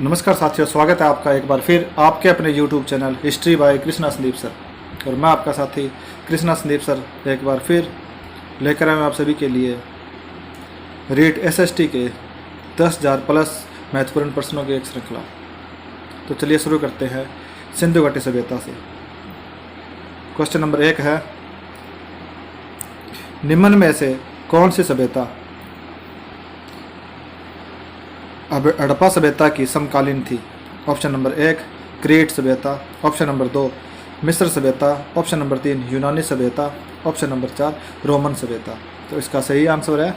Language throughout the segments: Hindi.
नमस्कार साथियों, स्वागत है आपका एक बार फिर आपके अपने YouTube channel history by Krishna Sandeep sir. और मैं आपका साथी कृष्णा संदीप सर एक बार फिर लेकर आए आप सभी के लिए रीट SST के 10,000 प्लस महत्वपूर्ण प्रश्नों की एक श्रृंखला। तो चलिए शुरू करते हैं सिंधु घाटी सभ्यता से। क्वेश्चन नंबर 1 है, निम्न में से कौन सी सभ्यता अब हड़प्पा सभ्यता की समकालीन थी? ऑप्शन नंबर 1 क्रीट सभ्यता, ऑप्शन नंबर 2 मिस्र सभ्यता, ऑप्शन नंबर 3 यूनानी सभ्यता, ऑप्शन नंबर 4 रोमन सभ्यता। तो इसका सही आंसर है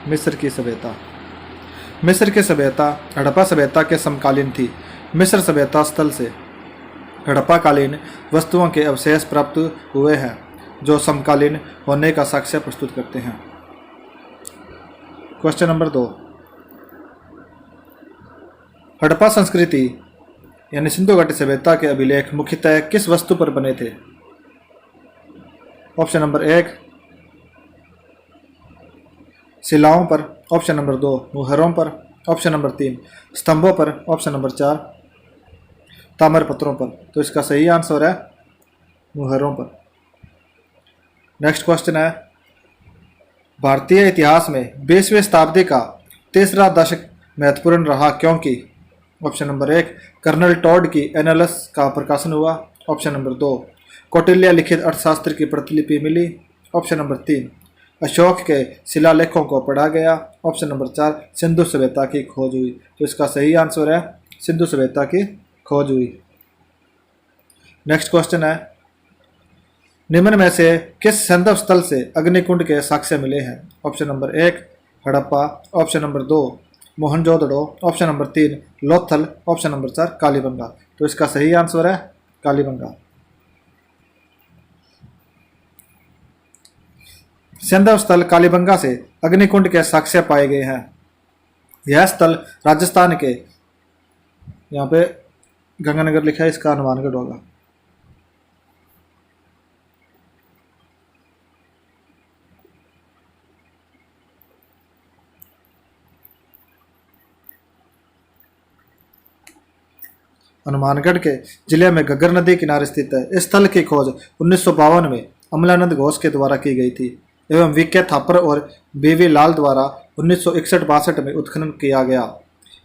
मिस्र की सभ्यता। मिस्र की सभ्यता हड़प्पा सभ्यता के समकालीन थी। मिस्र सभ्यता स्थल से हड़प्पाकालीन वस्तुओं के अवशेष प्राप्त हुए हैं जो समकालीन होने का साक्ष्य प्रस्तुत करते हैं। क्वेश्चन नंबर 2, हड़प्पा संस्कृति यानी सिंधु घाटी सभ्यता के अभिलेख मुख्यतः किस वस्तु पर बने थे? ऑप्शन नंबर 1 शिलाओं पर, ऑप्शन नंबर 2 मुहरों पर, ऑप्शन नंबर 3 स्तंभों पर, ऑप्शन नंबर 4 ताम्रपत्रों पर। तो इसका सही आंसर है मुहरों पर। नेक्स्ट क्वेश्चन है, भारतीय इतिहास में 20वीं शताब्दी का तीसरा दशक महत्वपूर्ण रहा क्योंकि? ऑप्शन नंबर 1 कर्नल टॉड की एनालस का प्रकाशन हुआ, ऑप्शन नंबर 2 कौटिल्य लिखित अर्थशास्त्र की प्रतिलिपि मिली, ऑप्शन नंबर 3 अशोक के शिलालेखों को पढ़ा गया, ऑप्शन नंबर 4 सिंधु सभ्यता की खोज हुई। तो इसका सही आंसर है सिंधु सभ्यता की खोज हुई। नेक्स्ट क्वेश्चन है, निम्न में से किस संदर्भ स्थल से अग्निकुंड के साक्ष्य मिले हैं? Option number 1 Harappa, option number 2 Mohenjodaro, option number 3 Lothal, option number 4 Kalibangan. तो इसका सही आंसर है कालीबंगा। संदर्भ स्थल कालीबंगा से अग्निकुंड के साक्ष्य पाए गए हैं। यह स्थल राजस्थान के, यहाँ पे गंगानगर लिखा है, इसका हनुमानगढ़ होगा। हनुमानगढ़ के जिले में घग्गर नदी किनारे स्थित है। इस स्थल की खोज 1952 में अमलानंद घोष के द्वारा की गई थी एवं VK थापर और BV लाल द्वारा 1961-62 में उत्खनन किया गया।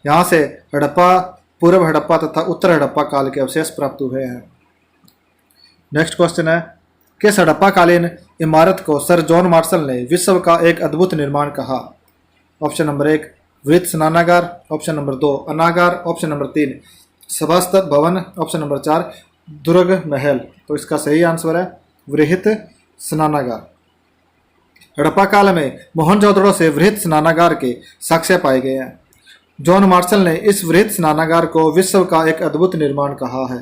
यहाँ से हड़प्पा, पूर्व हड़प्पा तथा उत्तर हड़प्पा काल के अवशेष प्राप्त हुए हैं। नेक्स्ट क्वेश्चन है, किस हड़प्पाकालीन इमारत को सर जॉन मार्शल ने विश्व का एक अद्भुत निर्माण कहा? ऑप्शन नंबर 1 वृत्त स्नानागार, ऑप्शन नंबर 2 अनागार, ऑप्शन नंबर 3 सभास्थ भवन, ऑप्शन नंबर 4 दुर्ग महल। तो इसका सही आंसर है वृहत स्नानागार। हड़प्पा काल में मोहनजोदड़ो से वृहत स्नानागार के साक्ष्य पाए गए हैं। जॉन मार्शल ने इस वृहत स्नानागार को विश्व का एक अद्भुत निर्माण कहा है।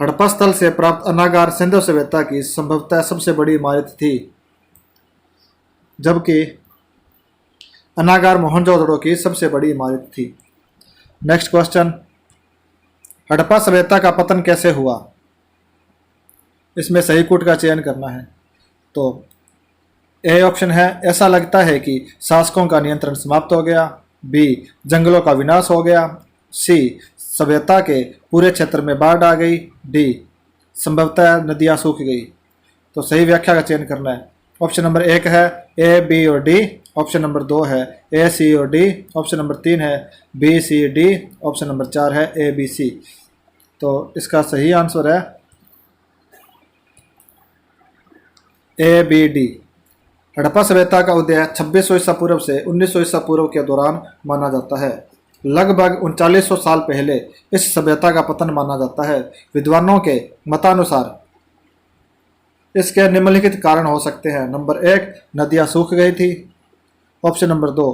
हड़प्पा स्थल से प्राप्त अनागार सिंधु सभ्यता की संभवतः सबसे बड़ी इमारत थी, जबकि अनागार मोहनजोदड़ो की सबसे बड़ी इमारत थी। नेक्स्ट क्वेश्चन, हड़प्पा सभ्यता का पतन कैसे हुआ? इसमें सही कूट का चयन करना है। तो ए ऑप्शन है, ऐसा लगता है कि शासकों का नियंत्रण समाप्त हो गया। बी जंगलों का विनाश हो गया। सी सभ्यता के पूरे क्षेत्र में बाढ़ आ गई। डी संभवतः नदियां सूख गई। तो सही व्याख्या का चयन करना है। ऑप्शन नंबर 1 है A, B और D, ऑप्शन नंबर 2 है A, C और D, ऑप्शन नंबर 3 है B, C, D, option number 4 है A, B, C। तो इसका सही आंसर है A, B, D। हड़प्पा सभ्यता का उदय 2600 ईसा पूर्व से 1900 ईसा पूर्व के दौरान माना जाता है। लगभग 3900 साल पहले इस सभ्यता का पतन माना जाता है। विद्वानों के मतानुसार इसके निम्नलिखित कारण हो सकते हैं। नंबर 1 नदियां सूख गई थी। ऑप्शन नंबर 2,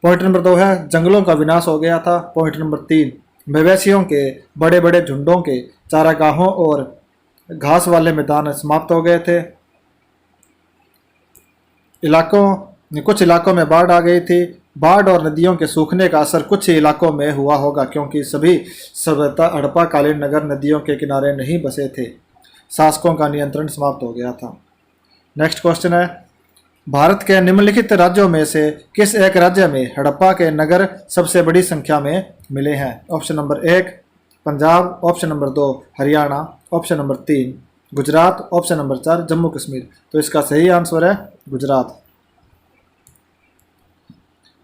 पॉइंट नंबर 2 है जंगलों का विनाश हो गया था। पॉइंट नंबर 3 मवेशियों के बड़े बड़े झुंडों के चारागाहों और घास वाले मैदान समाप्त हो गए थे। कुछ इलाकों में बाढ़ आ गई थी। बाढ़ और नदियों के सूखने का असर कुछ ही इलाकों में हुआ होगा क्योंकि सभी सभ्यता हड़प्पाकालीन नगर नदियों के किनारे नहीं बसे थे। शासकों का नियंत्रण समाप्त हो गया था। नेक्स्ट क्वेश्चन है, भारत के निम्नलिखित राज्यों में से किस एक राज्य में हड़प्पा के नगर सबसे बड़ी संख्या में मिले हैं? Option number 1 Punjab, option number 2 Haryana, option number 3 Gujarat, option number 4 Jammu Kashmir. तो इसका सही आंसर है गुजरात।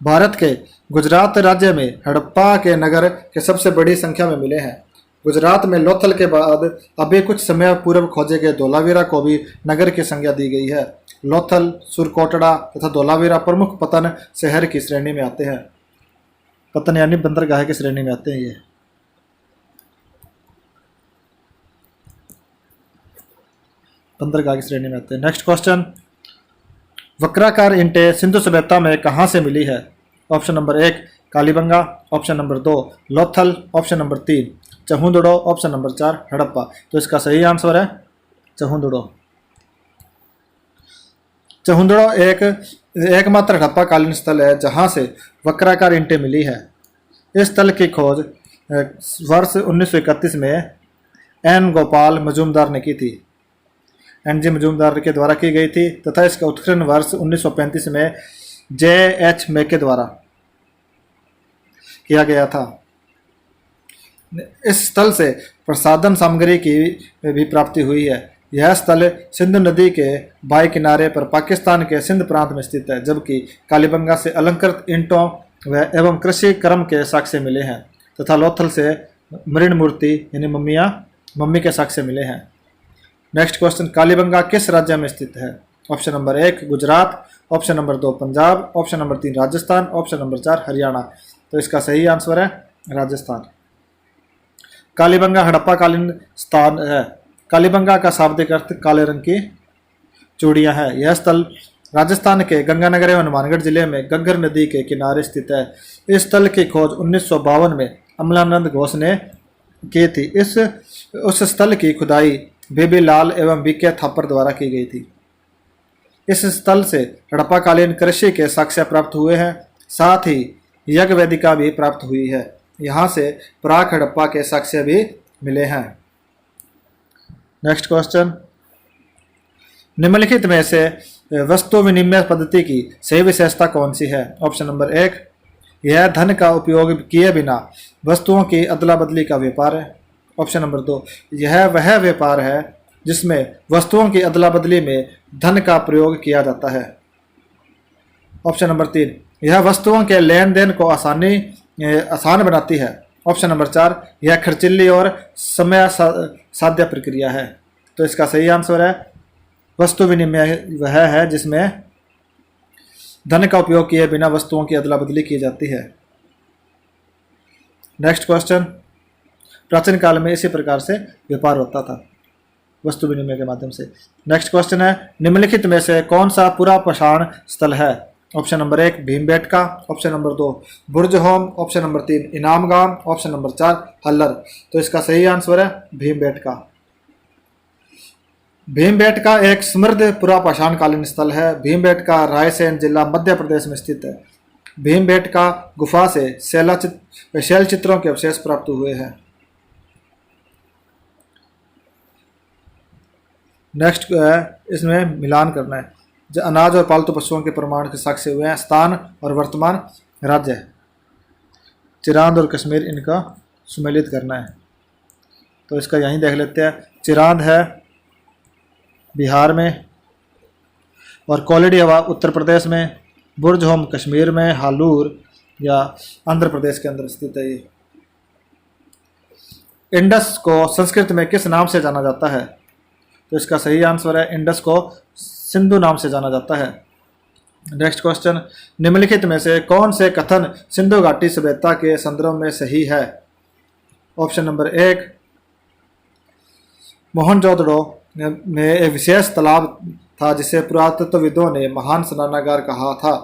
भारत के गुजरात राज्य में हड़प्पा के नगर के सबसे बड़ी संख्या में मिले हैं। गुजरात में लोथल के बाद अभी कुछ समय पूर्व खोजे गए धोलावीरा को भी नगर की संज्ञा दी गई है। लोथल, सुरकोटड़ा तथा धोलावीरा प्रमुख पतन शहर की श्रेणी में आते हैं। पतन यानी बंदरगाह की श्रेणी में आते हैं ये। बंदरगाह की श्रेणी में आते हैं। नेक्स्ट क्वेश्चन, वक्राकार ईंटें सिंधु सभ्यता में कहाँ से मिली है? Option number 1 Kalibangan, option number 2 Lothal, option number 3 Chanhudaro, option number 4 Harappa. तो इसका सही आंसर है चहुंदड़ो। चहुंदड़ो एकमात्र हड़प्पा कालीन स्थल है जहां से वक्राकार ईंटें मिली है। इस स्थल की खोज वर्ष 1931 में एन गोपाल मजूमदार ने की थी, एन जी मजूमदार के द्वारा की गई थी तथा इसका उत्खनन वर्ष 1935 में जे.एच. मेके द्वारा किया गया था। इस स्थल से प्रसाधन सामग्री की भी प्राप्ति हुई है। यह स्थल सिंधु नदी के बाएं किनारे पर पाकिस्तान के सिंध प्रांत में स्थित है, जबकि कालीबंगा से अलंकृत ईंटों एवं कृषि कर्म के साक्ष्य मिले हैं तथा लोथल से मृण मूर्ति यानी मम्मी के साक्ष्य मिले हैं। नेक्स्ट क्वेश्चन, कालीबंगा किस राज्य में स्थित है? Option number 1 Gujarat, option number 2 Punjab, option number 3 Rajasthan, option number 4 Haryana. तो इसका सही आंसर है राजस्थान। कालीबंगा हड़प्पा कालीन स्थान है। कालीबंगा का शाब्दिक अर्थ काले रंग की चूड़ियां है। यह स्थल राजस्थान के गंगानगर एवं हनुमानगढ़ जिले में घग्गर नदी के किनारे स्थित है। इस स्थल की खोज 1952 में अमलानंद घोष ने की थी। उस स्थल की खुदाई बेबी लाल एवं बीके थापर द्वारा की गई थी। इस स्थल से हड़प्पा कालीन कृषि के साक्ष्य प्राप्त हुए हैं, साथ ही यज्ञ वेदिका भी प्राप्त हुई है। यहाँ से प्राक हड़प्पा के साक्ष्य भी मिले हैं। नेक्स्ट क्वेश्चन, निम्नलिखित में से वस्तु विनिमय पद्धति की सही विशेषता कौन सी है? ऑप्शन नंबर 1 यह धन का उपयोग किए बिना वस्तुओं की अदला बदली का व्यापार है। ऑप्शन नंबर 2 यह वह व्यापार है जिसमें वस्तुओं की अदला बदली में धन का प्रयोग किया जाता है। ऑप्शन नंबर 3 यह वस्तुओं के लेन देन को आसान बनाती है। ऑप्शन नंबर 4 यह खर्चीली और समय साध्य प्रक्रिया है। तो इसका सही आंसर है वस्तु विनिमय वह है जिसमें धन का उपयोग किए बिना वस्तुओं की अदला बदली की जाती है। नेक्स्ट क्वेश्चन, प्राचीन काल में इसी प्रकार से व्यापार होता था वस्तु विनिमय के माध्यम से। नेक्स्ट क्वेश्चन है, निम्नलिखित में से कौन सा पुरापाषाण स्थल है? Option number 1 Bhimbetka, option number 2 Burzahom, option number 3 Inamgaon, option number 4 Hallur. तो इसका सही आंसर है भीमबेटका। भीमबेटका एक समृद्ध पुरापाषाण कालीन स्थल है। भीमबेटका रायसेन जिला मध्य प्रदेश में स्थित है। भीमबेटका गुफा से शैल चित्रों के अवशेष प्राप्त हुए हैं। नेक्स्ट इसमें मिलान करना है। जो अनाज और पालतू पशुओं के प्रमाण के साक्ष्य हुए हैं। स्थान और वर्तमान राज्य, चिरांद और कश्मीर, इनका सुमेलित करना है। तो इसका यहीं देख लेते हैं। चिरांद है बिहार में और कोलिडी हवा उत्तर प्रदेश में, बुर्जहोम कश्मीर में, हालूर या आंध्र प्रदेश के अंदर स्थित है ये। इंडस को संस्कृत में किस नाम से जाना जाता है? तो इसका सही आंसर है इंडस को सिंधु नाम से जाना जाता है। नेक्स्ट क्वेश्चन, निम्नलिखित में से कौन से कथन सिंधु घाटी सभ्यता के संदर्भ में सही है? ऑप्शन नंबर 1 मोहनजोदड़ो में एक विशेष तालाब था जिसे पुरातत्वविदों ने महान स्नानागार कहा था।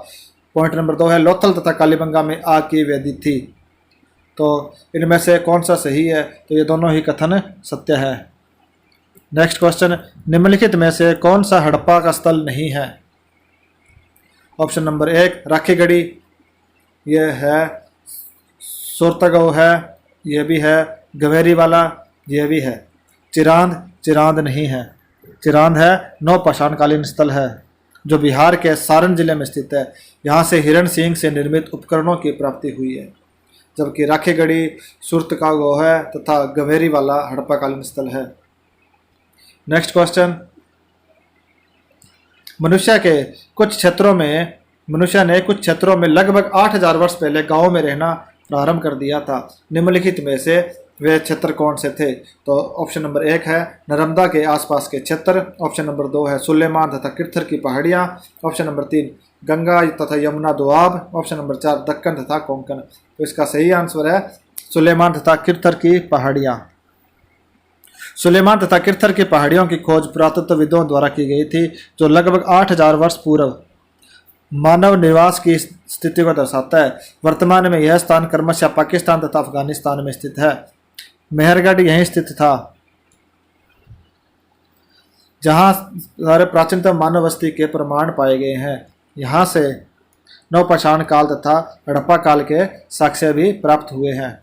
पॉइंट नंबर 2 है लोथल तथा कालीबंगा में आग की वेदी थी। तो इनमें से कौन सा सही है? तो ये दोनों ही कथन सत्य है। नेक्स्ट क्वेश्चन, निम्नलिखित में से कौन सा हड़प्पा का स्थल नहीं है? ऑप्शन नंबर 1 राखीगढ़ी, यह है। सोरतागांव है, यह भी है। गवेरी वाला, यह भी है। चिरांद नहीं है। चिरांद है नवपाषाणकालीन स्थल है। जो बिहार के सारण जिले में स्थित है। यहाँ से हिरण सींग से निर्मित उपकरणों की प्राप्ति हुई है। जबकि राखेगढ़ी सुरत का गोह है तथा गवेरी वाला हड़प्पाकालीन स्थल है। नेक्स्ट क्वेश्चन, मनुष्य ने कुछ क्षेत्रों में लगभग 8000 वर्ष पहले गांवों में रहना प्रारंभ कर दिया था। निम्नलिखित में से वे क्षेत्र कौन से थे? तो ऑप्शन नंबर 1 है नर्मदा के आसपास के क्षेत्र, ऑप्शन नंबर 2 है सुलेमान तथा किरथर की पहाड़ियाँ, ऑप्शन नंबर 3 गंगा तथा यमुना दोआब, ऑप्शन नंबर 4 दक्कन तथा कोंकण। तो इसका सही आंसर है सुलेमान तथा किरथर की पहाड़ियाँ। सुलेमान तथा किरथर की पहाड़ियों की खोज पुरातत्वविदों द्वारा की गई थी, जो लगभग 8000 वर्ष पूर्व मानव निवास की स्थिति को दर्शाता है। वर्तमान में यह स्थान क्रमशः पाकिस्तान तथा अफगानिस्तान में स्थित है। मेहरगढ़ यहीं स्थित था, जहां सारे प्राचीनतम मानव बस्ती के प्रमाण पाए गए हैं। यहाँ से नवपाषाण काल तथा हड़प्पा काल के साक्ष्य भी प्राप्त हुए हैं।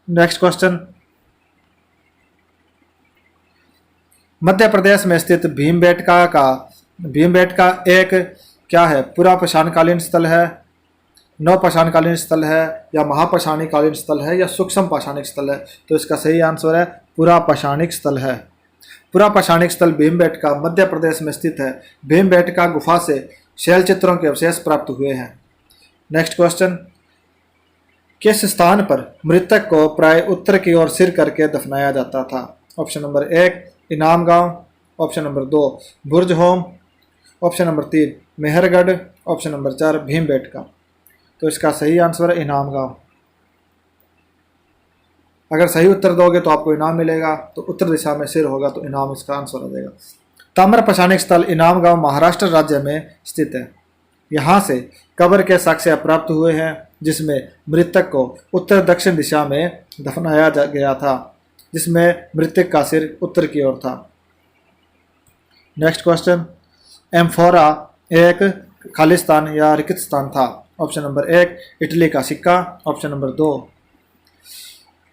नेक्स्ट क्वेश्चन, मध्य प्रदेश में स्थित भीमबेटका एक क्या है? पुरापाषाणकालीन स्थल है, नवपाषाणकालीन स्थल है, या महापाषाणीकालीन स्थल है, या सूक्ष्म पाषाणिक स्थल है? तो इसका सही आंसर है पुरापाषाणिक स्थल है। पुरापाषाणिक स्थल भीमबेटका मध्य प्रदेश में स्थित है। भीमबेटका गुफा से शैल चित्रों के अवशेष प्राप्त हुए हैं। नेक्स्ट क्वेश्चन, किस स्थान पर मृतक को प्राय उत्तर की ओर सिर करके दफनाया जाता था? Option number 1 Inamgaon, option number 2 Burzahom, option number 3 Mehrgarh, option number 4 Bhimbetka. तो इसका सही आंसर है इनाम गांव। अगर सही उत्तर दोगे तो आपको इनाम मिलेगा, तो उत्तर दिशा में सिर होगा तो इनाम इसका आंसर हो जाएगा। ताम्रपाषाणिक स्थल इनाम गांव महाराष्ट्र राज्य में स्थित है। यहाँ से कब्र के साक्ष्य प्राप्त हुए हैं, जिसमें मृतक को उत्तर दक्षिण दिशा में दफनाया गया था, जिसमें मृतक का सिर उत्तर की ओर था। नेक्स्ट क्वेश्चन, एम्फोरा एक खालिस्तान या रिक्त स्थान था? ऑप्शन नंबर 1 इटली का सिक्का, ऑप्शन नंबर 2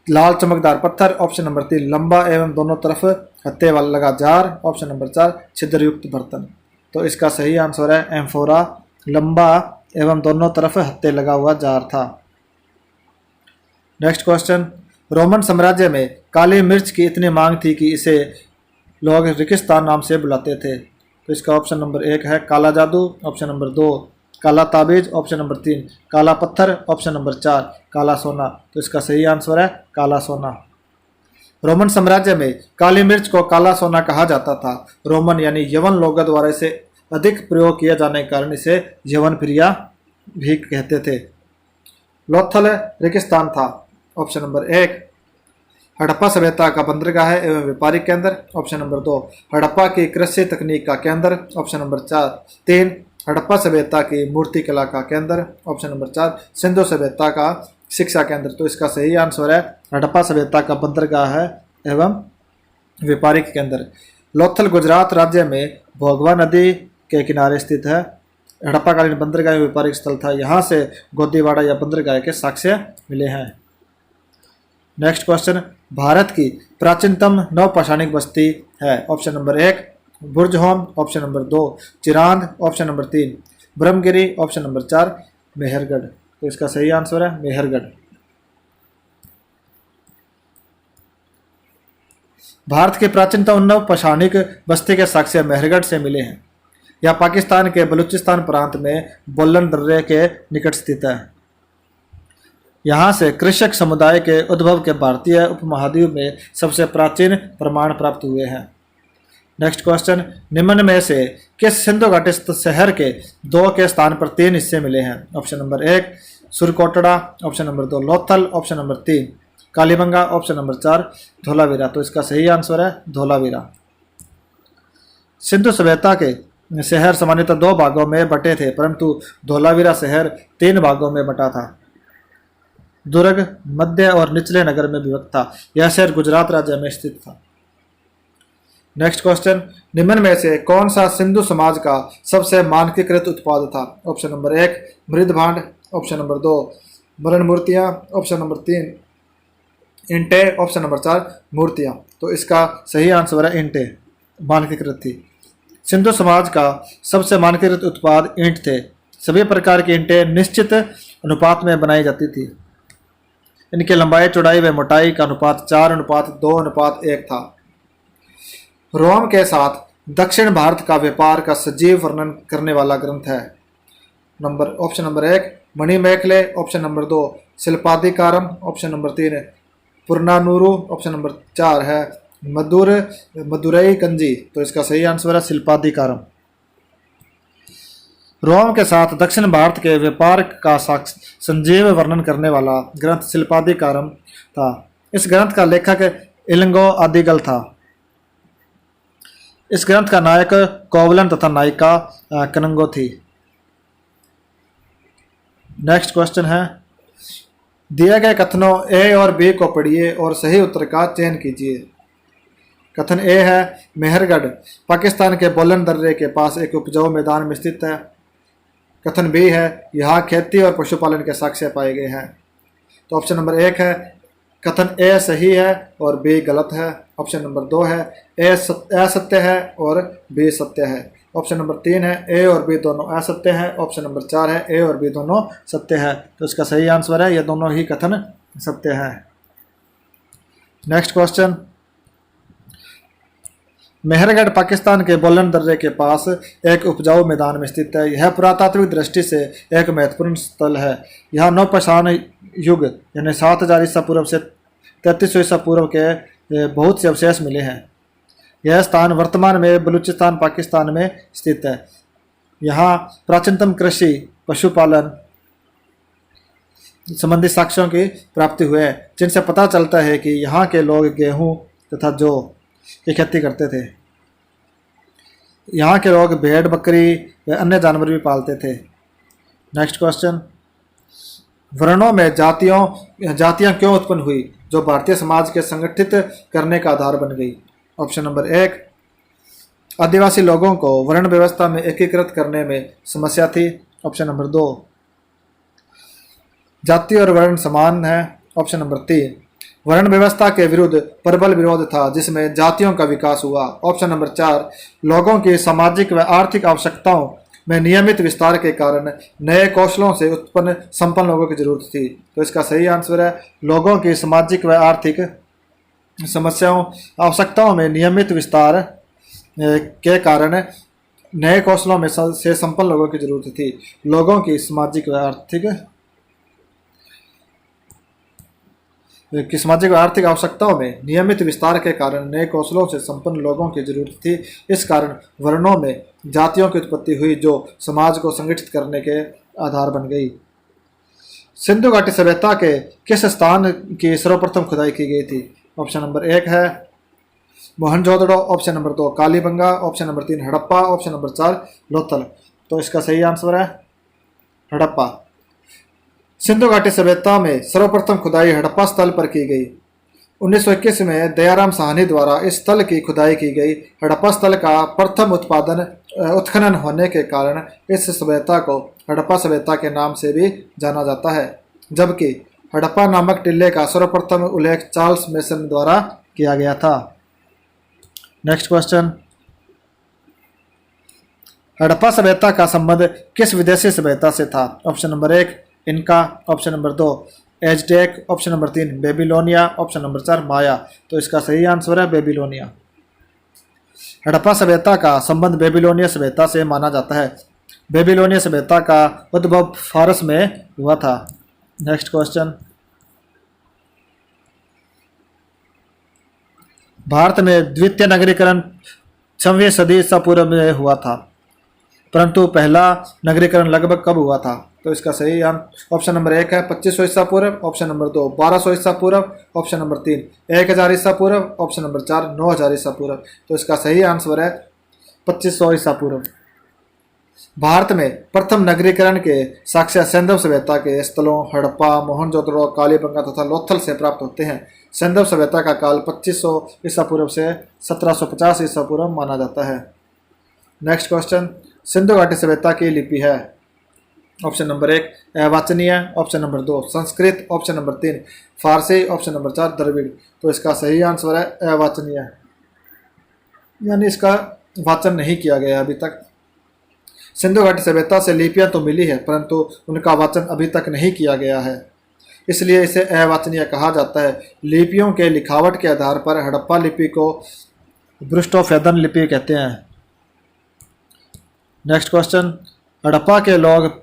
लाल चमकदार पत्थर, ऑप्शन नंबर 3 लंबा एवं दोनों तरफ हत्थे वाला लगा जार, ऑप्शन नंबर 4 छिद्रयुक्त बर्तन। तो इसका सही आंसर है एम्फोरा लंबा एवं दोनों तरफ हत्थे लगा हुआ जार था। नेक्स्ट क्वेश्चन, रोमन साम्राज्य में काली मिर्च की इतनी मांग थी कि इसे लोग रिकिस्तान नाम से बुलाते थे। तो इसका ऑप्शन नंबर 1 है काला जादू, ऑप्शन नंबर 2 काला ताबीज, ऑप्शन नंबर 3 काला पत्थर, ऑप्शन नंबर 4 काला सोना। तो इसका सही आंसर है काला सोना। रोमन साम्राज्य में काली मिर्च को काला सोना कहा जाता था। रोमन यानी यवन लोगों द्वारा इसे अधिक प्रयोग किया जाने के कारण इसे यवन प्रिया भी कहते थे। लोथल रेगिस्तान था। ऑप्शन नंबर 1 हड़प्पा सभ्यता का बंदरगाह एवं व्यापारिक केंद्र, ऑप्शन नंबर 2 हड़प्पा की कृषि तकनीक का केंद्र, ऑप्शन नंबर 3 हड़प्पा सभ्यता की मूर्ति कला का केंद्र, ऑप्शन नंबर 4 सिंधु सभ्यता का शिक्षा केंद्र। तो इसका सही आंसर है हड़प्पा सभ्यता का बंदरगाह है एवं व्यापारिक केंद्र। लोथल गुजरात राज्य में भोगवा नदी के किनारे स्थित है। हड़प्पाकालीन बंदरगाह व्यापारिक स्थल था। यहाँ से गोदीवाड़ा या बंदरगाह के साक्ष्य मिले हैं। नेक्स्ट क्वेश्चन, भारत की प्राचीनतम नवपाषाणिक बस्ती है। Option number 1 Burzahom, option number 2 Chirand, option number 3 Brahmagiri, option number 4 Mehrgarh. तो इसका सही आंसर है मेहरगढ़। भारत के प्राचीनतम नवपाषाणिक बस्ती के साक्ष्य मेहरगढ़ से मिले हैं। यह पाकिस्तान के बलूचिस्तान प्रांत में बोलन दर्रे के निकट स्थित है। यहाँ से कृषक समुदाय के उद्भव के भारतीय उपमहाद्वीप में सबसे प्राचीन प्रमाण प्राप्त हुए हैं। नेक्स्ट क्वेश्चन, निम्न में से किस सिंधु घाटी शहर के 2 के स्थान पर 3 हिस्से मिले हैं? Option number 1 Surkotada, option number 2 Lothal, option number 3 Kalibangan, option number 4 Dholavira. तो इसका सही आंसर है धोलावीरा। सिंधु सभ्यता के शहर सामान्यतः 2 भागों में बटे थे, परंतु धोलावीरा शहर 3 भागों में बटा था। दुर्ग मध्य और निचले नगर में विभक्त था। यह शहर गुजरात राज्य में स्थित था। नेक्स्ट क्वेश्चन, निम्न में से कौन सा सिंधु समाज का सबसे मानकीकृत उत्पाद था? ऑप्शन नंबर 1 मृद भांड, ऑप्शन नंबर 2 मरण मूर्तियाँ, ऑप्शन नंबर 3 इंटे, ऑप्शन नंबर 4 मूर्तियाँ। तो इसका सही आंसर है इंटे मानकीकृत थी। सिंधु समाज का सबसे मानकीकृत उत्पाद ईंट थे। सभी प्रकार की ईंटें निश्चित अनुपात में बनाई जाती थी। इनकी लंबाई, चौड़ाई व मोटाई का अनुपात 4:2:1 था। रोम के साथ दक्षिण भारत का व्यापार का सजीव वर्णन करने वाला ग्रंथ है। Option number 1 Manimekalai, option number 2 Silappadikaram, option number 3 Purananuru, option number 4 है मदुरई कंजी। तो इसका सही आंसर है शिल्पाधिकारम। रोम के साथ दक्षिण भारत के व्यापार का संजीव वर्णन करने वाला ग्रंथ शिल्पाधिकारम था। इस ग्रंथ का लेखक इलंगो आदिगल था। इस ग्रंथ का नायक कोवलन तथा नायिका कनंगो थी। नेक्स्ट क्वेश्चन है, दिए गए कथनों ए और बी को पढ़िए और सही उत्तर का चयन कीजिए। कथन ए है मेहरगढ़ पाकिस्तान के बोलन दर्रे के पास एक उपजाऊ मैदान में स्थित है। कथन बी है यहाँ खेती और पशुपालन के साक्ष्य पाए गए हैं। तो ऑप्शन नंबर 1 है कथन ए सही है और बी गलत है। ऑप्शन नंबर 2 है ए असत्य है और बी सत्य है। ऑप्शन नंबर 3 है ए और बी दोनों असत्य है। ऑप्शन नंबर 4 है ए और बी दोनों सत्य है। तो इसका सही आंसर है ये दोनों ही कथन सत्य है। नेक्स्ट क्वेश्चन, मेहरगढ़ पाकिस्तान के बोलन दर्रे के पास एक उपजाऊ मैदान में स्थित है। यह पुरातात्विक दृष्टि से एक महत्वपूर्ण स्थल है। यहाँ नवपाषाण युग यानी 7000 ईसा पूर्व से 3300 ईसा पूर्व के बहुत से अवशेष मिले हैं। यह स्थान वर्तमान में बलूचिस्तान पाकिस्तान में स्थित है। यहाँ प्राचीनतम कृषि पशुपालन संबंधी साक्ष्यों की प्राप्ति हुई है, जिनसे पता चलता है कि यहाँ के लोग गेहूँ तथा जौ की खेती करते थे। यहाँ के लोग भेड़, बकरी व अन्य जानवर भी पालते थे। नेक्स्ट क्वेश्चन, वर्णों में जातियाँ क्यों उत्पन्न हुई जो भारतीय समाज के संगठित करने का आधार बन गई। ऑप्शन नंबर 1 आदिवासी लोगों को वर्ण व्यवस्था में एकीकृत करने में समस्या थी। ऑप्शन नंबर 2 जाति और वर्ण समान है। ऑप्शन नंबर 3 वर्ण व्यवस्था के विरुद्ध प्रबल विरोध था जिसमें जातियों का विकास हुआ। ऑप्शन नंबर 4 लोगों की सामाजिक व आर्थिक आवश्यकताओं में नियमित विस्तार के कारण नए कौशलों से उत्पन्न संपन्न लोगों की जरूरत थी। तो इसका सही आंसर है लोगों की सामाजिक व आर्थिक आवश्यकताओं में नियमित विस्तार के कारण नए कौशलों में से संपन्न लोगों की जरूरत थी। लोगों की सामाजिक व आर्थिक आवश्यकताओं में नियमित विस्तार के कारण नए कौशलों से संपन्न लोगों की जरूरत थी। इस कारण वर्णों में जातियों की उत्पत्ति हुई जो समाज को संगठित करने के आधार बन गई। सिंधु घाटी सभ्यता के किस स्थान की सर्वप्रथम खुदाई की गई थी। ऑप्शन नंबर 1 है Mohenjodaro, option number 2 Kalibangan, option number 3 Harappa, option number 4 Lothal. तो इसका सही आंसर है हड़प्पा। सिंधु घाटी सभ्यता में सर्वप्रथम खुदाई हड़प्पा स्थल पर की गई। 1921 में दयाराम साहनी द्वारा इस स्थल की खुदाई की गई। हड़प्पा स्थल का प्रथम उत्खनन होने के कारण इस सभ्यता को हड़प्पा सभ्यता के नाम से भी जाना जाता है, जबकि हड़प्पा नामक टिल्ले का सर्वप्रथम उल्लेख चार्ल्स मेसन द्वारा किया गया था। नेक्स्ट क्वेश्चन, हड़प्पा सभ्यता का संबंध किस विदेशी सभ्यता से था। Option number 1 Inca, option number 2 Aztec, option number 3 Babylonia, option number 4 Maya. तो इसका सही आंसर है बेबीलोनिया। हड़प्पा सभ्यता का संबंध बेबीलोनिया सभ्यता से माना जाता है। बेबीलोनिया सभ्यता का उद्भव फारस में हुआ था। नेक्स्ट क्वेश्चन, भारत में द्वितीय नगरीकरण 6वीं सदी ईसा पूर्व में हुआ था, परंतु पहला नगरीकरण लगभग कब हुआ था। तो इसका सही ऑप्शन नंबर 1 है 2500 ईसा पूर्व, ऑप्शन नंबर 2 1200 ईसा पूर्व, ऑप्शन नंबर 3 1000 ईसा पूर्व, ऑप्शन नंबर 4 9000 ईसा पूर्व। तो इसका सही आंसर है 2500 ईसा पूर्व। भारत में प्रथम नगरीकरण के साक्ष्य सैंधव सभ्यता के स्थलों हड़प्पा, मोहनजोदड़ो, कालीबंगा तथा लोथल से प्राप्त होते हैं। सैंधव सभ्यता का काल 2500 ईसा पूर्व से 1750 ईसा पूर्व माना जाता है। नेक्स्ट क्वेश्चन, सिंधु घाटी सभ्यता की लिपि है। ऑप्शन नंबर 1 अवाचनीय, option number 2 Sanskrit, option number 3 Farsi, option number 4 Dravid. तो इसका सही आंसर है अवाचनीय, यानी इसका वाचन नहीं किया गया अभी तक। सिंधु घाटी सभ्यता से लिपियां तो मिली है परंतु उनका वाचन अभी तक नहीं किया गया है, इसलिए इसे अवाचनीय कहा जाता है। लिपियों के लिखावट के आधार पर हड़प्पा लिपि को ब्रुस्टोफेदन लिपि कहते हैं। नेक्स्ट क्वेश्चन, हड़प्पा के लोग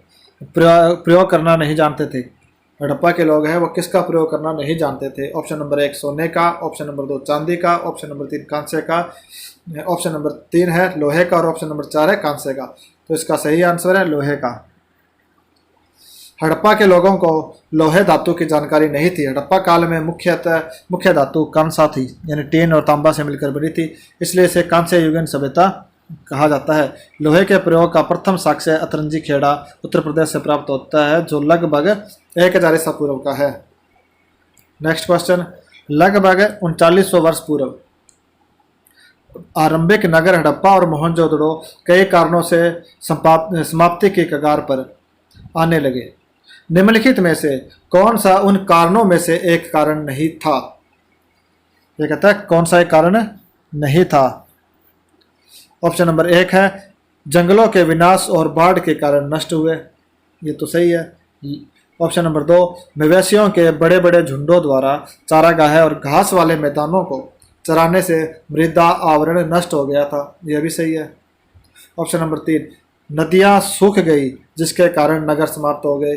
प्रयोग करना नहीं जानते थे। हड़प्पा के लोग हैं वो किसका प्रयोग करना नहीं जानते थे? ऑप्शन नंबर 1 सोने का, ऑप्शन नंबर 2 चांदी का, ऑप्शन नंबर 3 कांसे का, ऑप्शन नंबर 3 है लोहे का और ऑप्शन नंबर 4 है कांसे का। तो इसका सही आंसर है लोहे का। हड़प्पा के लोगों को लोहे धातु की जानकारी नहीं थी। हड़प्पा काल में मुख्य धातु कांसा थी, यानी टीन और तांबा से मिलकर बनी थी, इसलिए इसे कांस्य युगीन सभ्यता कहा जाता है। लोहे के प्रयोग का प्रथम साक्ष्य अतरंजी खेड़ा उत्तर प्रदेश से प्राप्त होता है, जो लगभग 1000 ईसा पूर्व का है। नेक्स्ट क्वेश्चन, लगभग 3900 वर्ष पूर्व आरंभिक नगर हड़प्पा और मोहनजोदड़ो कई कारणों से समाप्ति की कगार पर आने लगे। निम्नलिखित में से कौन सा उन कारणों में से एक कारण नहीं था? ये कहता है कौन सा एक कारण नहीं था। ऑप्शन नंबर 1 है जंगलों के विनाश और बाढ़ के कारण नष्ट हुए, ये तो सही है। ऑप्शन नंबर 2 मवेशियों के बड़े बड़े झुंडों द्वारा चारागाह और घास वाले मैदानों को चराने से मृदा आवरण नष्ट हो गया था, यह भी सही है। ऑप्शन नंबर 3 नदियां सूख गई जिसके कारण नगर समाप्त हो गए,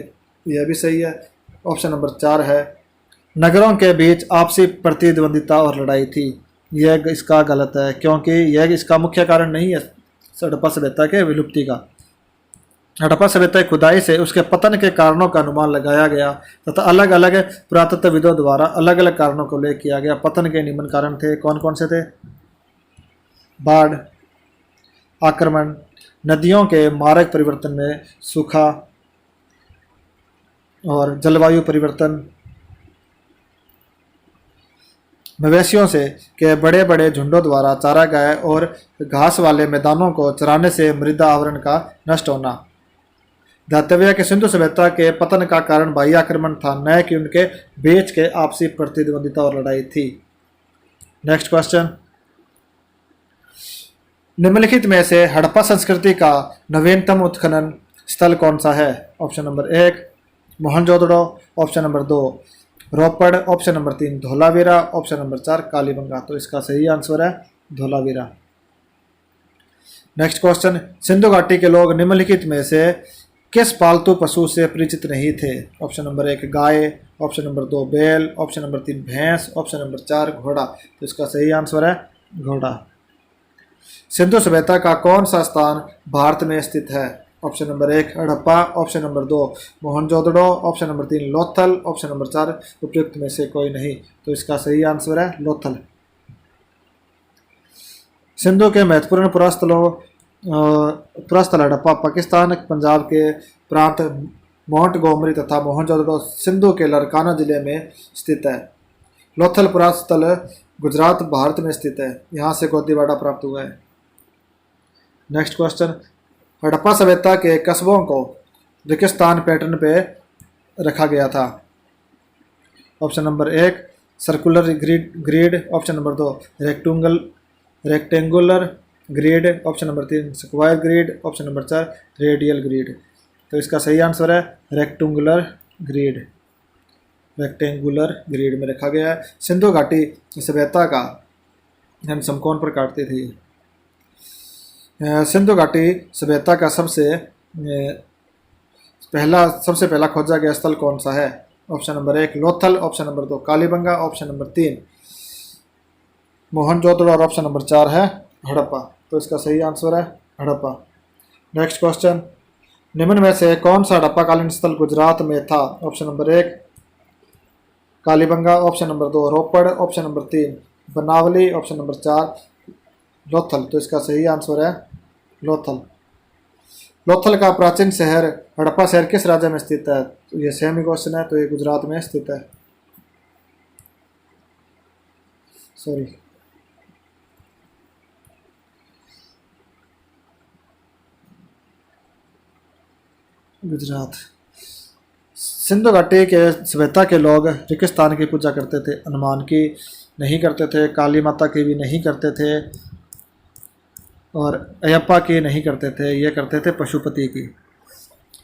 यह भी सही है। ऑप्शन नंबर 4 है नगरों के बीच आपसी प्रतिद्वंदिता और लड़ाई थी, यह इसका गलत है क्योंकि यह इसका मुख्य कारण नहीं है हड़प्पा सभ्यता के विलुप्ति का। हड़प्पा सभ्यता की खुदाई से उसके पतन के कारणों का अनुमान लगाया गया तथा अलग अलग पुरातत्वविदों द्वारा अलग अलग कारणों को उल्लेख किया गया। पतन के निम्न कारण थे, कौन कौन से थे? बाढ़, आक्रमण, नदियों के मार्ग परिवर्तन में सूखा और जलवायु परिवर्तन, मवेशियों से के बड़े बड़े झुंडों द्वारा चारागाह और घास वाले मैदानों को चराने से मृदा आवरण का नष्ट होना। दातव्य के सिंधु सभ्यता के पतन का कारण बाह्य आक्रमण था, न कि उनके बीच के आपसी प्रतिद्वंदिता और लड़ाई थी। नेक्स्ट क्वेश्चन, निम्नलिखित में से हड़प्पा संस्कृति का नवीनतम उत्खनन स्थल कौन सा है? Option number 1 Mohenjodaro, option number 2 Ropar, option number 3 Dholavira, option number 4 Kalibangan. तो इसका सही आंसर है धोलावीरा। नेक्स्ट क्वेश्चन, सिंधु घाटी के लोग निम्नलिखित में से किस पालतू पशु से परिचित नहीं थे? ऑप्शन नंबर 1 गाय, ऑप्शन नंबर 2 बैल, ऑप्शन नंबर 3 भैंस, ऑप्शन नंबर 4 घोड़ा। तो इसका सही आंसर है घोड़ा। सिंधु सभ्यता का कौन सा स्थान भारत में स्थित है? Option number 1 Harappa, option number 2 Mohenjodaro, option number 3 Lothal, option number 4 उपयुक्त में से कोई नहीं। तो इसका सही आंसर है लोथल। सिंधु के महत्वपूर्ण पुरास्थल हड़प्पा पाकिस्तान पंजाब के प्रांत माउंट गोमरी तथा मोहनजोदड़ो सिंधु के लरकाना जिले में स्थित है। लोथल पुरास्थल गुजरात भारत में स्थित है, यहाँ से गोदीवाड़ा प्राप्त हुआ है। नेक्स्ट क्वेश्चन, हड़प्पा सभ्यता के कस्बों को रेगिस्तान पैटर्न पे रखा गया था। Option number 1 circular grid, option number 2 rectangular grid, option number 3 square grid, option number 4 radial grid. तो इसका सही आंसर है रेक्टेंगुलर ग्रिड। रेक्टेंगुलर ग्रिड में रखा गया है। सिंधु घाटी सभ्यता का जन्म कौन पर काटती थी? सिंधु घाटी सभ्यता का सबसे पहला खोजा गया स्थल कौन सा है? Option number 1 Lothal, option number 2 Kalibangan, option number 3 Mohenjodaro और ऑप्शन नंबर 4 है हड़प्पा। तो इसका सही आंसर है हड़प्पा। नेक्स्ट क्वेश्चन, निम्न में से कौन सा हड़प्पाकालीन स्थल गुजरात में था? Option number 1 Kalibangan, option number 2 Ropar, option number 3 Banawali, option number 4 Lothal. तो इसका सही आंसर है लोथल। लोथल का प्राचीन शहर हड़प्पा शहर किस राज्य में स्थित है? तो ये सेम ही क्वेश्चन है, तो ये गुजरात में स्थित है। सॉरी, गुजरात। सिंधु घाटी के सभ्यता के लोग रेगिस्तान की पूजा करते थे, हनुमान की नहीं करते थे, काली माता की भी नहीं करते थे। और अयप्पा की नहीं करते थे, ये करते थे पशुपति की।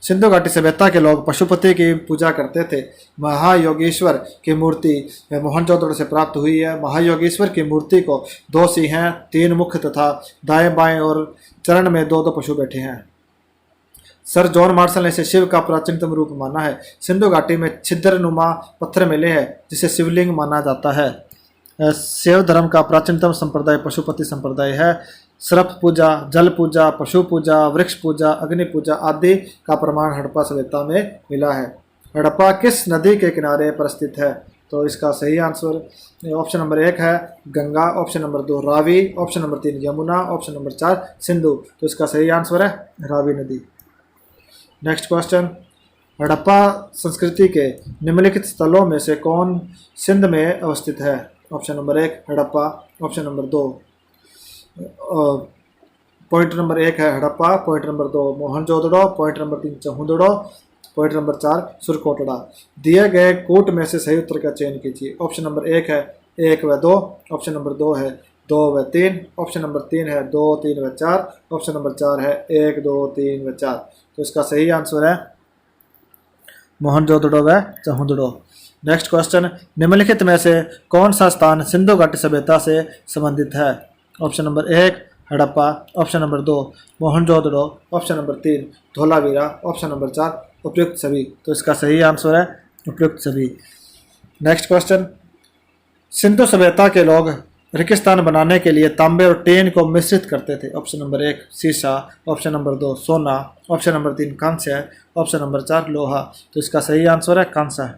सिंधु घाटी सभ्यता के लोग पशुपति की पूजा करते थे। महायोगेश्वर की मूर्ति मोहनजोदड़ो से प्राप्त हुई है। महायोगेश्वर की मूर्ति को 2 सिंह हैं, 3 मुख तथा दाएं बाएं और चरण में 2-2 पशु बैठे हैं। सर जॉन मार्शल ने इसे शिव का प्राचीनतम रूप माना है। सिंधु घाटी में छिद्रनुमा पत्थर मिले हैं जिसे शिवलिंग माना जाता है। शैव धर्म का प्राचीनतम संप्रदाय पशुपति संप्रदाय है। सर्प पूजा, जल पूजा, पशु पूजा, वृक्ष पूजा, अग्नि पूजा आदि का प्रमाण हड़प्पा सभ्यता में मिला है। हड़प्पा किस नदी के किनारे पर स्थित है? तो इसका सही आंसर ऑप्शन नंबर 1 है Ganga, option number 2 Ravi, option number 3 Yamuna, option number 4 Sindhu. तो इसका सही आंसर है रावी नदी। नेक्स्ट क्वेश्चन, हड़प्पा संस्कृति के निम्नलिखित स्थलों में से कौन सिंध में अवस्थित है? Option number 1 Harappa, option number 2 point number 1 है Harappa, point number 2 Mohenjodaro, point number 3 Chanhudaro, point number 4 Surkotada. दिए गए कूट में से सही उत्तर का चयन कीजिए। ऑप्शन नंबर 1 है 1 व 2, ऑप्शन नंबर 2 है 2 व 3, ऑप्शन नंबर 3 है 2, 3 व 4, ऑप्शन नंबर 4 है 1, 2, 3 व 4। तो इसका सही आंसर है मोहनजोदड़ो व चहुंदड़ो। नेक्स्ट क्वेश्चन, निम्नलिखित में से कौन सा स्थान सिंधु घाटी सभ्यता से संबंधित है? Option number 1 Harappa, option number 2 Mohenjodaro, option number 3 Dholavira, option number 4 उपयुक्त सभी। तो इसका सही आंसर है उपयुक्त सभी। नेक्स्ट क्वेश्चन, सिंधु सभ्यता के लोग रेगिस्तान बनाने के लिए तांबे और टेन को मिश्रित करते थे। ऑप्शन नंबर 1 सीसा, ऑप्शन नंबर 2 सोना, ऑप्शन नंबर 3 कांस्य, ऑप्शन नंबर 4 लोहा। तो इसका सही आंसर है कांस्य।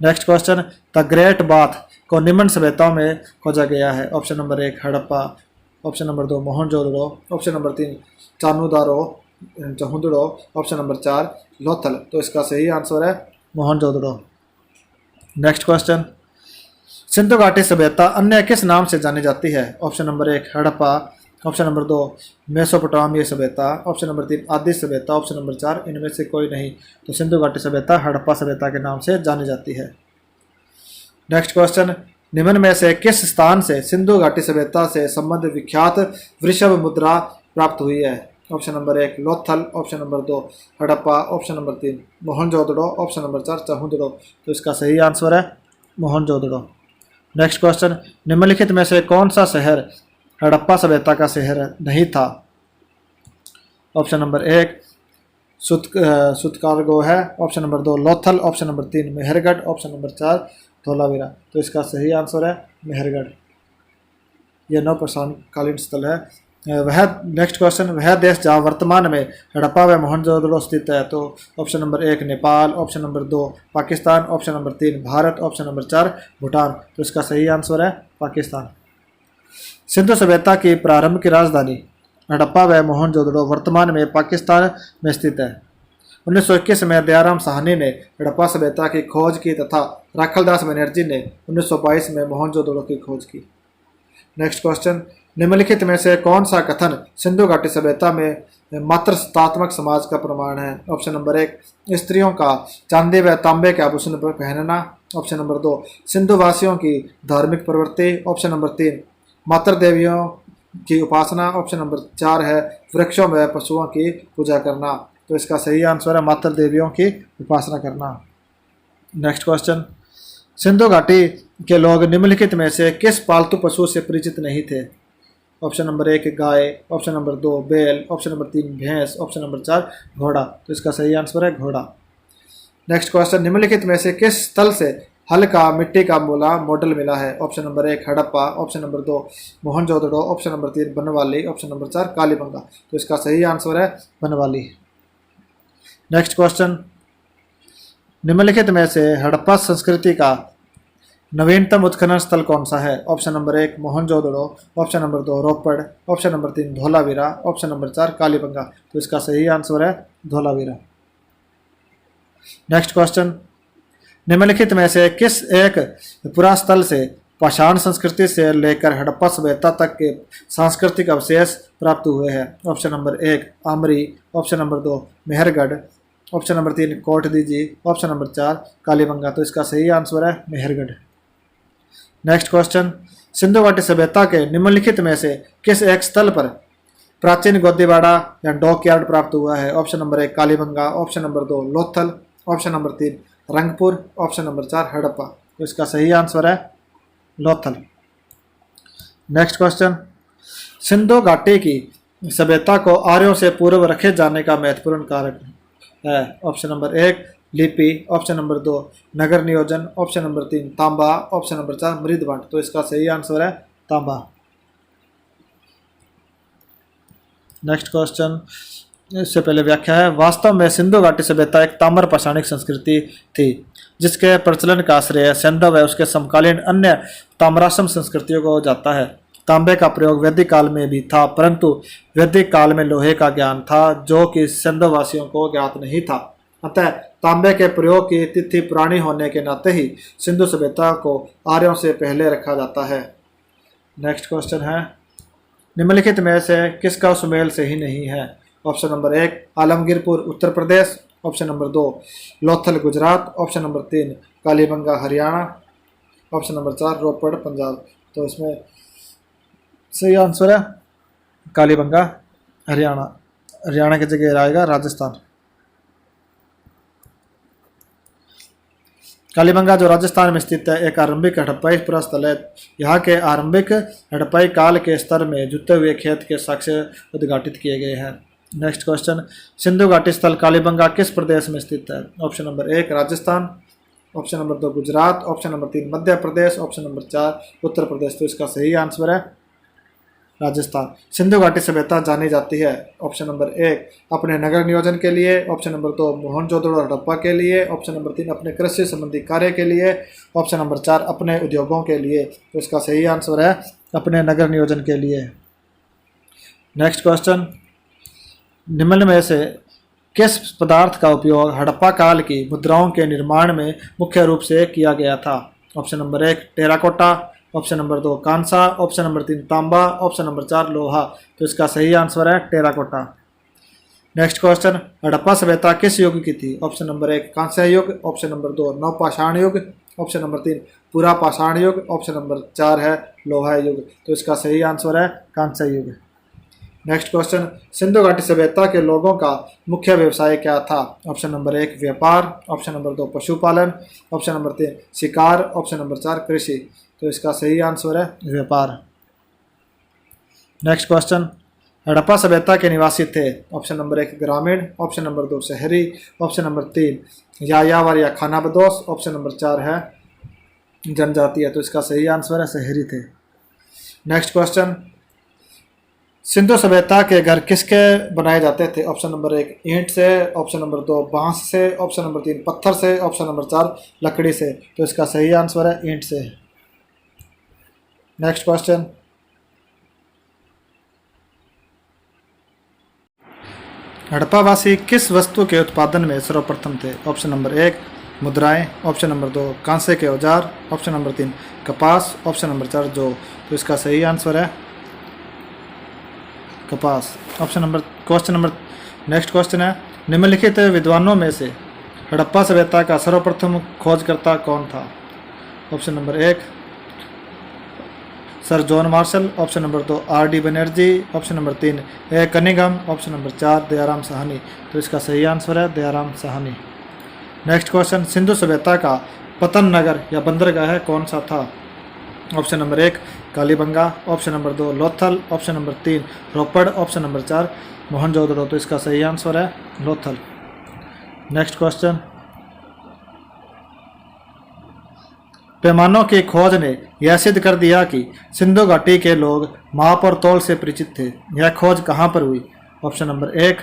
Next question, the great bath को निम्न सभ्यताओं में खोजा गया है। Option number 1 Harappa, option number 2 Mohenjodaro, option number 3 Chanhudaro Chanhudaro, option number 4 Lothal. तो इसका सही आंसर है मोहनजोदड़ो। नेक्स्ट क्वेश्चन, सिंधु घाटी सभ्यता अन्य किस नाम से जानी जाती है? Option number 1 Harappa, option number 2 Mesopotamia सभ्यता, ऑप्शन नंबर 3 आदि सभ्यता, ऑप्शन नंबर 4 इनमें से कोई नहीं। तो सिंधु घाटी सभ्यता हड़प्पा सभ्यता के नाम से जानी जाती है। नेक्स्ट क्वेश्चन, निम्न में से किस स्थान से सिंधु घाटी सभ्यता से संबंधित विख्यात वृषभ मुद्रा प्राप्त हुई है? Option number 1 Lothal, option number 2 Harappa, option number 3 Mohenjodaro, option number 4 चहुंदड़ो। तो इसका सही आंसर है मोहनजोदड़ो। नेक्स्ट क्वेश्चन, निम्नलिखित में से कौन सा शहर हड़प्पा सभ्यता का शहर नहीं था? ऑप्शन नंबर 1 सुतकारगो है, option number 2 Lothal, option number 3 Mehrgarh, option number 4 Dholavira. तो इसका सही आंसर है मेहरगढ़। यह नवप्रशांतकालीन स्थल है। वह नेक्स्ट क्वेश्चन, वह देश जहाँ वर्तमान में हड़प्पा व मोहनजोदड़ो स्थित है। तो option number 1 Nepal, option number 2 Pakistan, option number 3 Bharat, option number 4 Bhutan. तो इसका सही आंसर है पाकिस्तान। सिंधु सभ्यता की प्रारंभ की राजधानी हड़प्पा व मोहनजोदड़ो वर्तमान में पाकिस्तान में स्थित है। 1921 में दयाराम साहनी ने हड़प्पा सभ्यता की खोज की तथा राखलदास बनर्जी ने 1922 में मोहनजोदड़ो की खोज की। नेक्स्ट क्वेश्चन, निम्नलिखित में से कौन सा कथन सिंधु घाटी सभ्यता में मातृसत्तात्मक समाज का प्रमाण है? ऑप्शन नंबर 1 स्त्रियों का चांदी व तांबे के आभूषण पर पहनना, ऑप्शन नंबर 2 सिंधु वासियों की धार्मिक प्रवृत्ति, ऑप्शन नंबर 3 मातृ देवियों की उपासना, ऑप्शन नंबर 4 है वृक्षों व पशुओं की पूजा करना। तो इसका सही आंसर है मातृ देवियों की उपासना करना। नेक्स्ट क्वेश्चन, सिंधु घाटी के लोग निम्नलिखित में से किस पालतू पशु से परिचित नहीं थे? ऑप्शन नंबर 1 गाय, ऑप्शन नंबर 2 बैल, ऑप्शन नंबर 3 भैंस, ऑप्शन नंबर 4 घोड़ा। तो इसका सही आंसर है घोड़ा। नेक्स्ट क्वेश्चन, निम्नलिखित में से किस स्थल से हल का मिट्टी का मॉडल मिला है? Option number 1 Harappa, option number 2 Mohenjodaro, option number 3 Banawali, option number 4 Kalibangan. तो इसका सही आंसर है बनवाली। नेक्स्ट क्वेश्चन, निम्नलिखित में से हड़प्पा संस्कृति का नवीनतम उत्खनन स्थल कौन सा है? Option number 1 Mohenjodaro, option number 2 Ropar, option number 3 Dholavira, option number 4 Kalibangan. तो इसका सही आंसर है धोलावीरा। नेक्स्ट क्वेश्चन, निम्नलिखित में से किस एक पुरास्थल से पाषाण संस्कृति से लेकर हड़प्पा सभ्यता तक के सांस्कृतिक अवशेष प्राप्त हुए हैं? Option number 1 Amri, option number 2 Mehrgarh, option number 3 Kotdiji, option number 4 Kalibangan. तो इसका सही आंसर है मेहरगढ़। नेक्स्ट क्वेश्चन, सिंधु घाटी सभ्यता के निम्नलिखित में से किस एक स्थल पर प्राचीन गोदीबाड़ा या डॉक यार्ड प्राप्त हुआ है? Option number 1 Kalibangan, option number 2 Lothal, option number 3 Rangpur, option number 4 Harappa. तो इसका सही आंसर है लोथल। नेक्स्ट क्वेश्चन, सिंधु घाटी की सभ्यता को आर्यों से पूर्व रखे जाने का महत्वपूर्ण कारण है? ऑप्शन नंबर 1 लिपि, ऑप्शन नंबर 2 नगर नियोजन, ऑप्शन नंबर 3 तांबा, ऑप्शन नंबर 4 मृदबंड। तो इसका सही आंसर है तांबा। नेक्स्ट क्वेश्चन, इससे पहले व्याख्या है। वास्तव में सिंधु घाटी सभ्यता एक ताम्र पाषाणिक संस्कृति थी जिसके प्रचलन का श्रेय सिंधु व उसके समकालीन अन्य ताम्राश्म संस्कृतियों को जाता है। तांबे का प्रयोग वैदिक काल में भी था, परंतु वैदिक काल में लोहे का ज्ञान था जो कि सिंधु वासियों को ज्ञात नहीं था। अतः तांबे के प्रयोग की तिथि पुरानी होने के नाते ही सिंधु सभ्यता को आर्यों से पहले रखा जाता है। नेक्स्ट क्वेश्चन है, निम्नलिखित में से किसका सुमेल सही नहीं है? Option number 1 Alamgirpur Uttar Pradesh, option number 2 Lothal Gujarat, option number 3 Kalibanga Haryana, option number 4 Ropar Punjab. तो इसमें सही आंसर है कालीबंगा हरियाणा। हरियाणा की जगह आएगा राजस्थान। कालीबंगा जो राजस्थान में स्थित है एक आरंभिक हड़प्पाई पुरास्थल है। यहाँ के आरंभिक हड़प्पाई काल के स्तर में जुते हुए खेत के साक्ष्य उद्घाटित किए गए हैं। नेक्स्ट क्वेश्चन, सिंधु घाटी स्थल कालीबंगा किस प्रदेश में स्थित है? Option number 1 Rajasthan, option number 2 Gujarat, option number 3 Madhya Pradesh, option number 4 Uttar Pradesh. तो इसका सही आंसर है राजस्थान। सिंधु घाटी सभ्यता जानी जाती है ऑप्शन नंबर 1 अपने नगर नियोजन के लिए, ऑप्शन नंबर 2 मोहनजोदड़ो हड़प्पा के लिए, ऑप्शन नंबर 3 अपने कृषि संबंधी कार्य के लिए, ऑप्शन नंबर 4 अपने उद्योगों के लिए। तो इसका सही आंसर है अपने नगर नियोजन के लिए। नेक्स्ट क्वेश्चन, निम्न में से किस पदार्थ का उपयोग हड़प्पा काल की मुद्राओं के निर्माण में मुख्य रूप से किया गया था? Option number 1 terracotta, option number 2 कांसा, ऑप्शन नंबर 3 तांबा, ऑप्शन नंबर 4 लोहा। तो इसका सही आंसर है टेराकोटा। नेक्स्ट क्वेश्चन, हड़प्पा सभ्यता किस युग की थी? ऑप्शन नंबर 1 कांस्य युग, ऑप्शन नंबर 2 नवपाषाण युग, ऑप्शन नंबर 3 पूरा पाषाण युग, ऑप्शन नंबर 4 है लोहा युग। तो इसका सही आंसर है कांस्य युग। नेक्स्ट क्वेश्चन, सिंधु घाटी सभ्यता के लोगों का मुख्य व्यवसाय क्या था? ऑप्शन नंबर 1 व्यापार, ऑप्शन नंबर 2 पशुपालन, ऑप्शन नंबर 3 शिकार, ऑप्शन नंबर 4 कृषि। तो इसका सही आंसर है व्यापार। नेक्स्ट क्वेश्चन, हड़प्पा सभ्यता के निवासी थे? ऑप्शन नंबर 1 ग्रामीण, ऑप्शन नंबर 2 शहरी, ऑप्शन नंबर 3 यायावर या खानाबदोश, ऑप्शन नंबर 4 है जनजातीय। तो इसका सही आंसर है शहरी थे। नेक्स्ट क्वेश्चन, सिंधु सभ्यता के घर किसके बनाए जाते थे? ऑप्शन नंबर 1 ईंट से, ऑप्शन नंबर 2 बांस से, ऑप्शन नंबर 3 पत्थर से, ऑप्शन नंबर 4 लकड़ी से। तो इसका सही आंसर है ईंट से। नेक्स्ट क्वेश्चन, हड़प्पावासी किस वस्तु के उत्पादन में सर्वप्रथम थे? ऑप्शन नंबर 1 मुद्राएं, ऑप्शन नंबर 2 कांसे के औजार, ऑप्शन नंबर 3 कपास, ऑप्शन नंबर 4 जौ। तो इसका सही आंसर है कपास। Option number question number next question है, निम्नलिखित विद्वानों में से हड़प्पा सभ्यता का सर्वप्रथम खोजकर्ता कौन था? Option number 1 sir John Marshall, option number 2 R.D. Banerjee, option number 3 A Cunningham, option number 4 Dayaram Sahni. तो इसका सही आंसर है दयाराम साहनी। नेक्स्ट क्वेश्चन, सिंधु सभ्यता का पतन नगर या बंदरगाह कौन सा था? Option number 1 Kalibangan, option number 2 Lothal, option number 3 Ropar, option number 4 Mohenjodaro. तो इसका सही आंसर है लोथल। नेक्स्ट क्वेश्चन, पैमानों की खोज ने यह सिद्ध कर दिया कि सिंधु घाटी के लोग माप और तौल से परिचित थे। यह खोज कहाँ पर हुई? Option number 1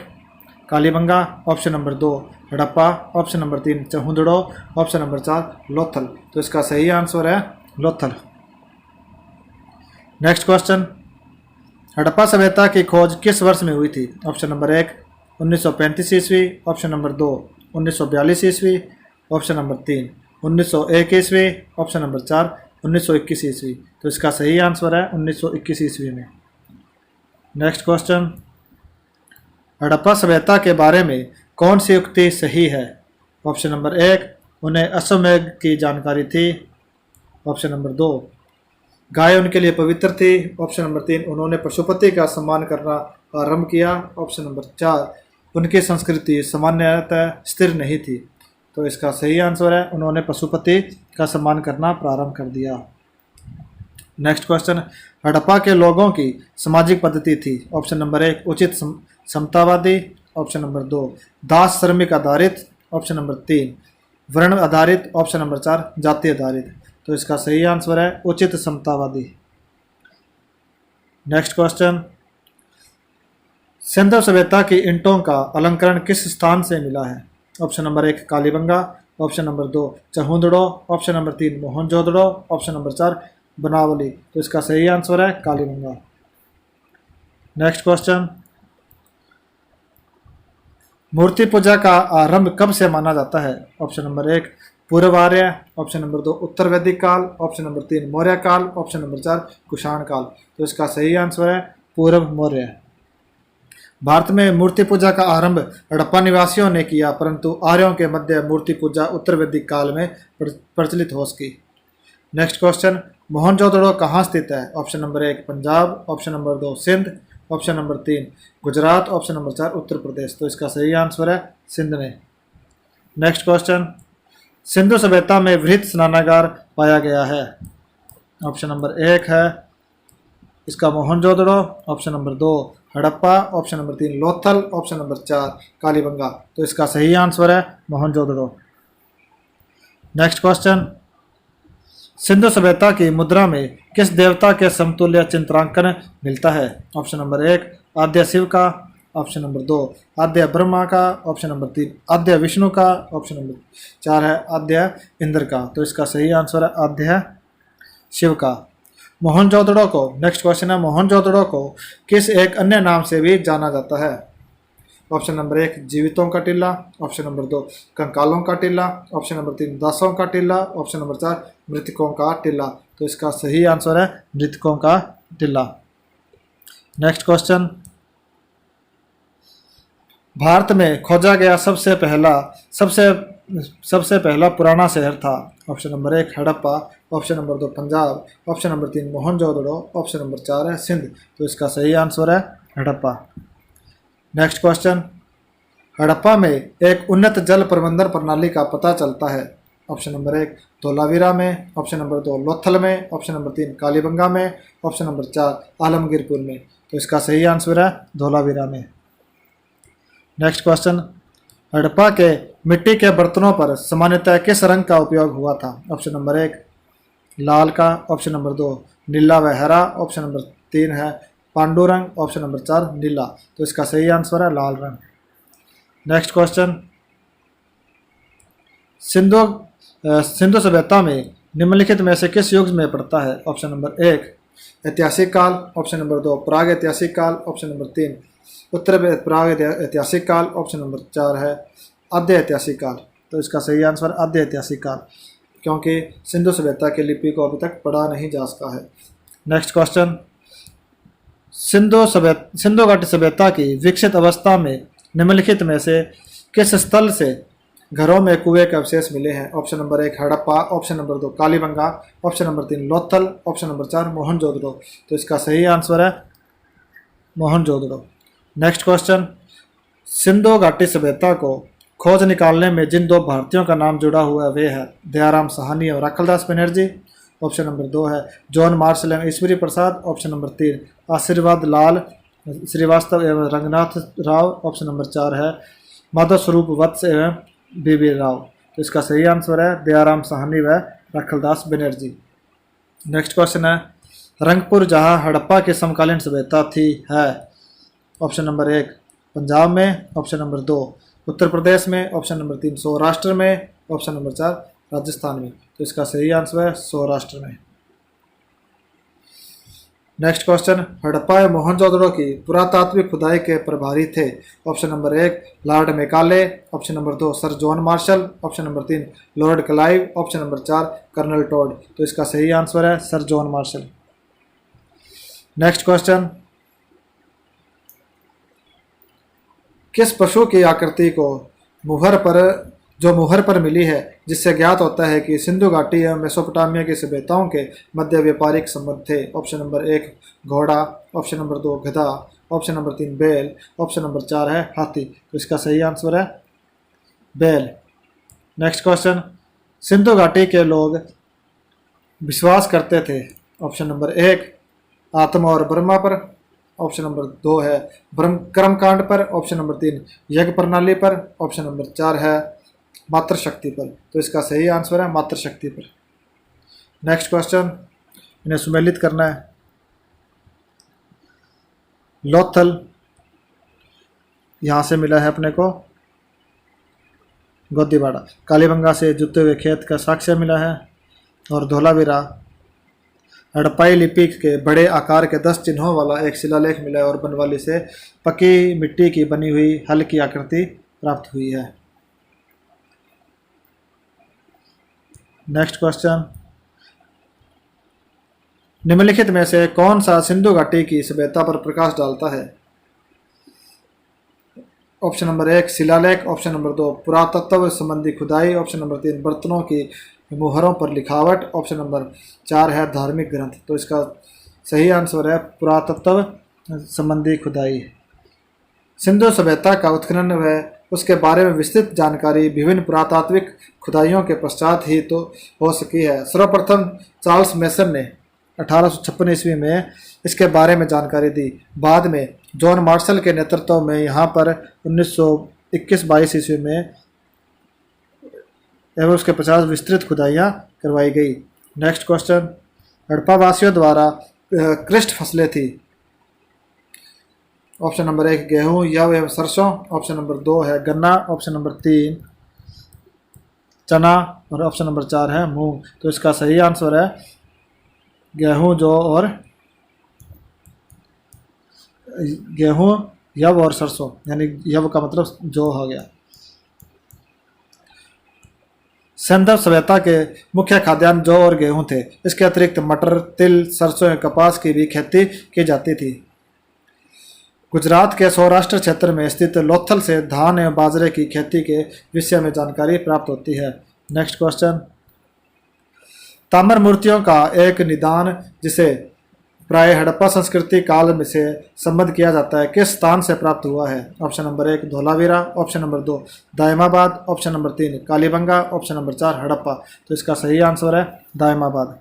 Kalibangan, option number 2 Harappa, option number 3 Chanhudaro, option number 4 Lothal. तो इसका सही आंसर है लोथल। नेक्स्ट क्वेश्चन, हड़प्पा सभ्यता की खोज किस वर्ष में हुई थी? ऑप्शन नंबर 1 1935 ईस्वी, ऑप्शन नंबर 2 1942 ईस्वी, ऑप्शन नंबर 3 1901 ईस्वी, ऑप्शन नंबर 4 1921 ईस्वी। तो इसका सही आंसर है 1921 ईस्वी में। नेक्स्ट क्वेश्चन, हड़प्पा सभ्यता के बारे में कौन सी उक्ति सही है? ऑप्शन नंबर 1 उन्हें अश्वमेध की जानकारी थी, ऑप्शन नंबर 2 गाय उनके लिए पवित्र थी। ऑप्शन नंबर 3, उन्होंने पशुपति का सम्मान करना आरंभ किया। ऑप्शन नंबर 4, उनकी संस्कृति सामान्यतः स्थिर नहीं थी। तो इसका सही आंसर है उन्होंने पशुपति का सम्मान करना प्रारंभ कर दिया। नेक्स्ट क्वेश्चन, हड़प्पा के लोगों की सामाजिक पद्धति थी। ऑप्शन नंबर 1, उचित समतावादी। ऑप्शन नंबर 2, दास श्रमिक आधारित। ऑप्शन नंबर 3, वर्ण आधारित। ऑप्शन नंबर 4, जाति आधारित। तो इसका सही आंसर है उचित समतावादी। नेक्स्ट क्वेश्चन, सिंधु सभ्यता की ईंटों का अलंकरण किस स्थान से मिला है? Option number 1, Kalibangan. Option number 2, Chanhudaro. Option number 3, Mohenjodaro. Option number 4, Banawali. तो इसका सही आंसर है कालीबंगा। नेक्स्ट क्वेश्चन, मूर्ति पूजा का आरंभ कब से माना जाता है? ऑप्शन नंबर 1, पूर्व आर्य। ऑप्शन नंबर 2, उत्तर वैदिक काल। ऑप्शन नंबर 3, मौर्य काल। ऑप्शन नंबर 4, कुषाण काल। तो इसका सही आंसर है पूर्व मौर्य। भारत में मूर्ति पूजा का आरंभ हड़प्पा निवासियों ने किया, परंतु आर्यों के मध्य मूर्ति पूजा उत्तर वैदिक काल में प्रचलित हो सकी। नेक्स्ट क्वेश्चन, मोहनजोदड़ो कहाँ स्थित है? Option number 1, Punjab. Option number 2, Sindh. Option number 3, Gujarat. Option number 4, Uttar Pradesh. तो इसका सही आंसर है सिंध में। नेक्स्ट क्वेश्चन, सिंधु सभ्यता में वृहत स्नानागार पाया गया है। ऑप्शन नंबर 1 है इसका Mohenjodaro. Option number 2, Harappa. Option number 3, Lothal. Option number 4, Kalibangan. तो इसका सही आंसर है मोहनजोदड़ो। नेक्स्ट क्वेश्चन, सिंधु सभ्यता की मुद्रा में किस देवता के समतुल्य चित्रांकन मिलता है? ऑप्शन नंबर 1, आद्य शिव का। ऑप्शन नंबर 2, आद्य ब्रह्मा का। ऑप्शन नंबर 3, आद्य विष्णु का। ऑप्शन नंबर 4 है आद्य इंद्र का। तो इसका सही आंसर है आद्य शिव का। मोहनजोदड़ो को, नेक्स्ट क्वेश्चन है, मोहनजोदड़ो को किस एक अन्य नाम से भी जाना जाता है? ऑप्शन नंबर 1, जीवितों का टीला। ऑप्शन नंबर 2, कंकालों का टीला। ऑप्शन नंबर 3, दासों का टीला। ऑप्शन नंबर 4, मृतकों का टीला। तो इसका सही आंसर है मृतकों का टीला। नेक्स्ट क्वेश्चन, भारत में खोजा गया सबसे पहला पुराना शहर था। Option number 1, Harappa. Option number 2, Punjab. Option number 3, Mohenjodaro. Option number 4 है सिंध। तो इसका सही आंसर है हड़प्पा। नेक्स्ट क्वेश्चन, हड़प्पा में एक उन्नत जल प्रबंधन प्रणाली का पता चलता है। ऑप्शन नंबर 1, धोलावीरा में। ऑप्शन नंबर 2, लोथल में। ऑप्शन नंबर 3, कालीबंगा में। ऑप्शन नंबर 4, आलमगीरपुर में। तो इसका सही आंसर है धोलावीरा में। नेक्स्ट क्वेश्चन, हड़प्पा के मिट्टी के बर्तनों पर सामान्यतः किस रंग का उपयोग हुआ था? ऑप्शन नंबर 1, लाल का। ऑप्शन नंबर 2, नीला व हरा। ऑप्शन नंबर 3 है पांडु रंग। ऑप्शन नंबर 4, नीला। तो इसका सही आंसर है लाल रंग। नेक्स्ट क्वेश्चन, सिंधु सभ्यता में निम्नलिखित में से किस युग में पड़ता है? ऑप्शन नंबर 1, ऐतिहासिक काल। ऑप्शन नंबर 2, प्राग ऐतिहासिक काल। ऑप्शन नंबर 3, उत्तर प्राग ऐतिहासिक काल। ऑप्शन नंबर 4 है आद्य ऐतिहासिक काल। तो इसका सही आंसर आद्य ऐतिहासिक काल, क्योंकि सिंधु सभ्यता की लिपि को अभी तक पढ़ा नहीं जा सका है। नेक्स्ट क्वेश्चन, सिंधु घाटी सभ्यता की विकसित अवस्था में निम्नलिखित में से किस स्थल से घरों में कुएं के अवशेष मिले हैं? Option number 1, Harappa. Option number 2, Kalibangan. Option number 3, Lothal. Option number 4, Mohenjodaro. तो इसका सही आंसर है मोहनजोदड़ो। नेक्स्ट क्वेश्चन, सिंधु घाटी सभ्यता को खोज निकालने में जिन 2 भारतीयों का नाम जुड़ा हुआ है वे है दयाराम साहनी और राखलदास बनर्जी। ऑप्शन नंबर 2 है जॉन मार्शल एवं ईश्वरी प्रसाद। ऑप्शन नंबर 3, आशीर्वाद लाल श्रीवास्तव एवं रंगनाथ राव। ऑप्शन नंबर 4 है माधव स्वरूप वत्स एवं बीबी राव। तो इसका सही आंसर है दयाराम साहनी व राखलदास बनर्जी। नेक्स्ट क्वेश्चन है, रंगपुर जहाँ हड़प्पा की समकालीन सभ्यता थी है? ऑप्शन नंबर 1, पंजाब में। ऑप्शन नंबर 2, उत्तर प्रदेश में। ऑप्शन नंबर 3, सौराष्ट्र में। ऑप्शन नंबर 4, राजस्थान में। तो इसका सही आंसर है सौराष्ट्र में। नेक्स्ट क्वेश्चन, हड़प्पा एवं मोहनजोदड़ो की पुरातात्विक खुदाई के प्रभारी थे? Option number 1, Lord Macaulay. Option number 2, sir John Marshall. Option number 3, Lord Clive. Option number 4, colonel Tod. तो इसका सही आंसर है sir John Marshall. Next question, किस पशु की आकृति को मुहर पर जो मुहर पर मिली है, जिससे ज्ञात होता है कि सिंधु घाटी एवं मेसोपोटामिया की सभ्यताओं के मध्य व्यापारिक संबंध थे। ऑप्शन नंबर 1 घोड़ा, ऑप्शन नंबर 2 गधा, ऑप्शन नंबर 3 बैल, ऑप्शन नंबर 4 है हाथी। तो इसका सही आंसर है बैल। नेक्स्ट क्वेश्चन, सिंधु घाटी के लोग विश्वास करते थे। ऑप्शन नंबर 1 आत्मा और ब्रह्मा पर, ऑप्शन नंबर 2 है ब्रह्म कर्मकांड पर, ऑप्शन नंबर 3 यज्ञ प्रणाली पर, ऑप्शन नंबर 4 है मातृशक्ति पर। तो इसका सही आंसर है मातृशक्ति पर। नेक्स्ट क्वेश्चन, इन्हें सुमेलित करना है। लोथल यहाँ से मिला है अपने को गोदीबाड़ा, कालीबंगा से जुते हुए खेत का साक्ष्य मिला है, और धोलावीरा हड़प्पाई लिपि के बड़े आकार के 10 चिन्हों वाला एक शिलालेख मिला है, और बनवाली से पक्की मिट्टी की बनी हुई हल की आकृति प्राप्त हुई है। नेक्स्ट क्वेश्चन, निम्नलिखित में से कौन सा सिंधु घाटी की सभ्यता पर प्रकाश डालता है? ऑप्शन नंबर 1 शिलालेख, ऑप्शन नंबर 2 पुरातत्व संबंधी खुदाई, ऑप्शन नंबर 3 बर्तनों की मुहरों पर लिखावट, ऑप्शन नंबर 4 है धार्मिक ग्रंथ। तो इसका सही आंसर है पुरातत्व संबंधी खुदाई। सिंधु सभ्यता का उत्खनन व उसके बारे में विस्तृत जानकारी विभिन्न पुरातात्विक खुदाइयों के पश्चात ही तो हो सकी है। सर्वप्रथम चार्ल्स मेसन ने 1856 ईस्वी में इसके बारे में जानकारी दी। बाद में जॉन मार्शल के नेतृत्व में यहाँ पर 1921-22 ईस्वी में एवं उसके 50 विस्तृत खुदाइयाँ करवाई गई। नेक्स्ट क्वेश्चन, हड़प्पा वासियों द्वारा कृष्ट फसलें थी। ऑप्शन नंबर 1 गेहूं, यव एवं सरसों, ऑप्शन नंबर 2 है गन्ना, ऑप्शन नंबर 3 चना, और ऑप्शन नंबर 4 है मूंग। तो इसका सही आंसर है गेहूं, जौ और गेहूं, यव और सरसों, यानी यव का मतलब जौ हो गया। सिंधु सभ्यता के मुख्य खाद्यान्न जौ और गेहूं थे। इसके अतिरिक्त मटर, तिल, सरसों और कपास की भी खेती की जाती थी। गुजरात के सौराष्ट्र क्षेत्र में स्थित लोथल से धान एवं बाजरे की खेती के विषय में जानकारी प्राप्त होती है। नेक्स्ट क्वेश्चन, ताम्र मूर्तियों का एक निदान जिसे प्राय हड़प्पा संस्कृति काल में से संबद्ध किया जाता है, किस स्थान से प्राप्त हुआ है? Option number 1 Dholavira, option number 2 Daimabad, option number 3 Kalibangan, option number 4 Harappa. तो इसका सही आंसर है दायमाबाद।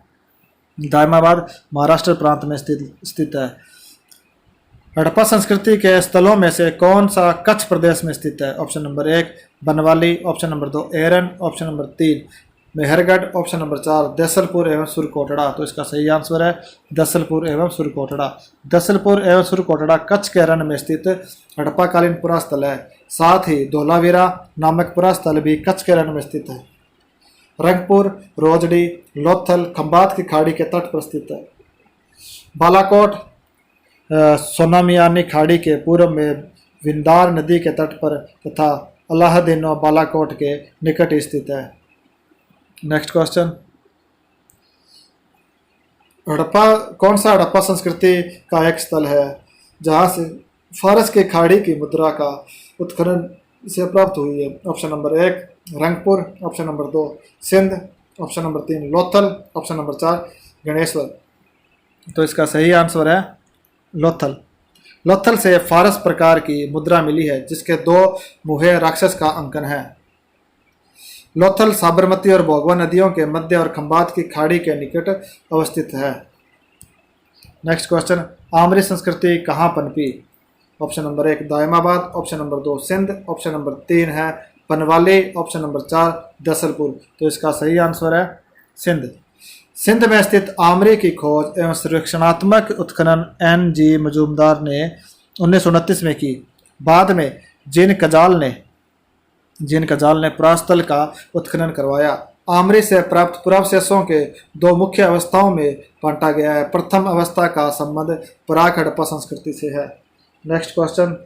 दायमाबाद महाराष्ट्र प्रांत में स्थित है। हड़प्पा संस्कृति के स्थलों में से कौन सा कच्छ प्रदेश में स्थित है? Option number 1 Banawali, option number 2 Eran, option number 3 Mehrgarh, option number 4 Desalpur एवं सुरकोटड़ा। तो इसका सही आंसर है दसलपुर एवं सुरकोटड़ा। दसलपुर एवं सुरकोटड़ा कच्छ के रण में स्थित हड़प्पाकालीन पुरास्थल है। साथ ही धोलावीरा नामक पुरास्थल भी कच्छ के रण में स्थित है। रंगपुर, रोजड़ी, लोथल खंबात की खाड़ी के तट पर स्थित है। बालाकोट सोनामियानी खाड़ी के पूर्व में विंदार नदी के तट पर तथा अलाहदीन और बालाकोट के निकट स्थित है। नेक्स्ट क्वेश्चन, हड़प्पा कौन सा हड़प्पा संस्कृति का एक स्थल है जहां से फारस की खाड़ी की मुद्रा का उत्खनन से प्राप्त हुई है? Option number 1 Rangpur, option number 2 Sindh, option number 3 Lothal, option number 4 Ganeshwar. तो इसका सही आंसर है लोथल। लोथल से फारस प्रकार की मुद्रा मिली है जिसके 2 मुहे राक्षस का अंकन है। लोथल साबरमती और भोगवा नदियों के मध्य और खंबात की खाड़ी के निकट अवस्थित है। नेक्स्ट क्वेश्चन, आमरी संस्कृति कहाँ पनपी? Option number 1 Daimabad, option number 2 Sindh, option number 3 है बनवाली, ऑप्शन नंबर 4 दसलपुर। तो इसका सही आंसर है सिंध। सिंध में स्थित आमरी की खोज एवं संरक्षणात्मक उत्खनन N.G. मजूमदार ने 1929 में की। बाद में जिन कजाल ने पुरास्थल का उत्खनन करवाया। आमरी से प्राप्त पुरावशेषों के 2 मुख्य अवस्थाओं में बांटा गया है। प्रथम अवस्था का संबंध प्राक हड़प्पा संस्कृति से है। नेक्स्ट क्वेश्चन,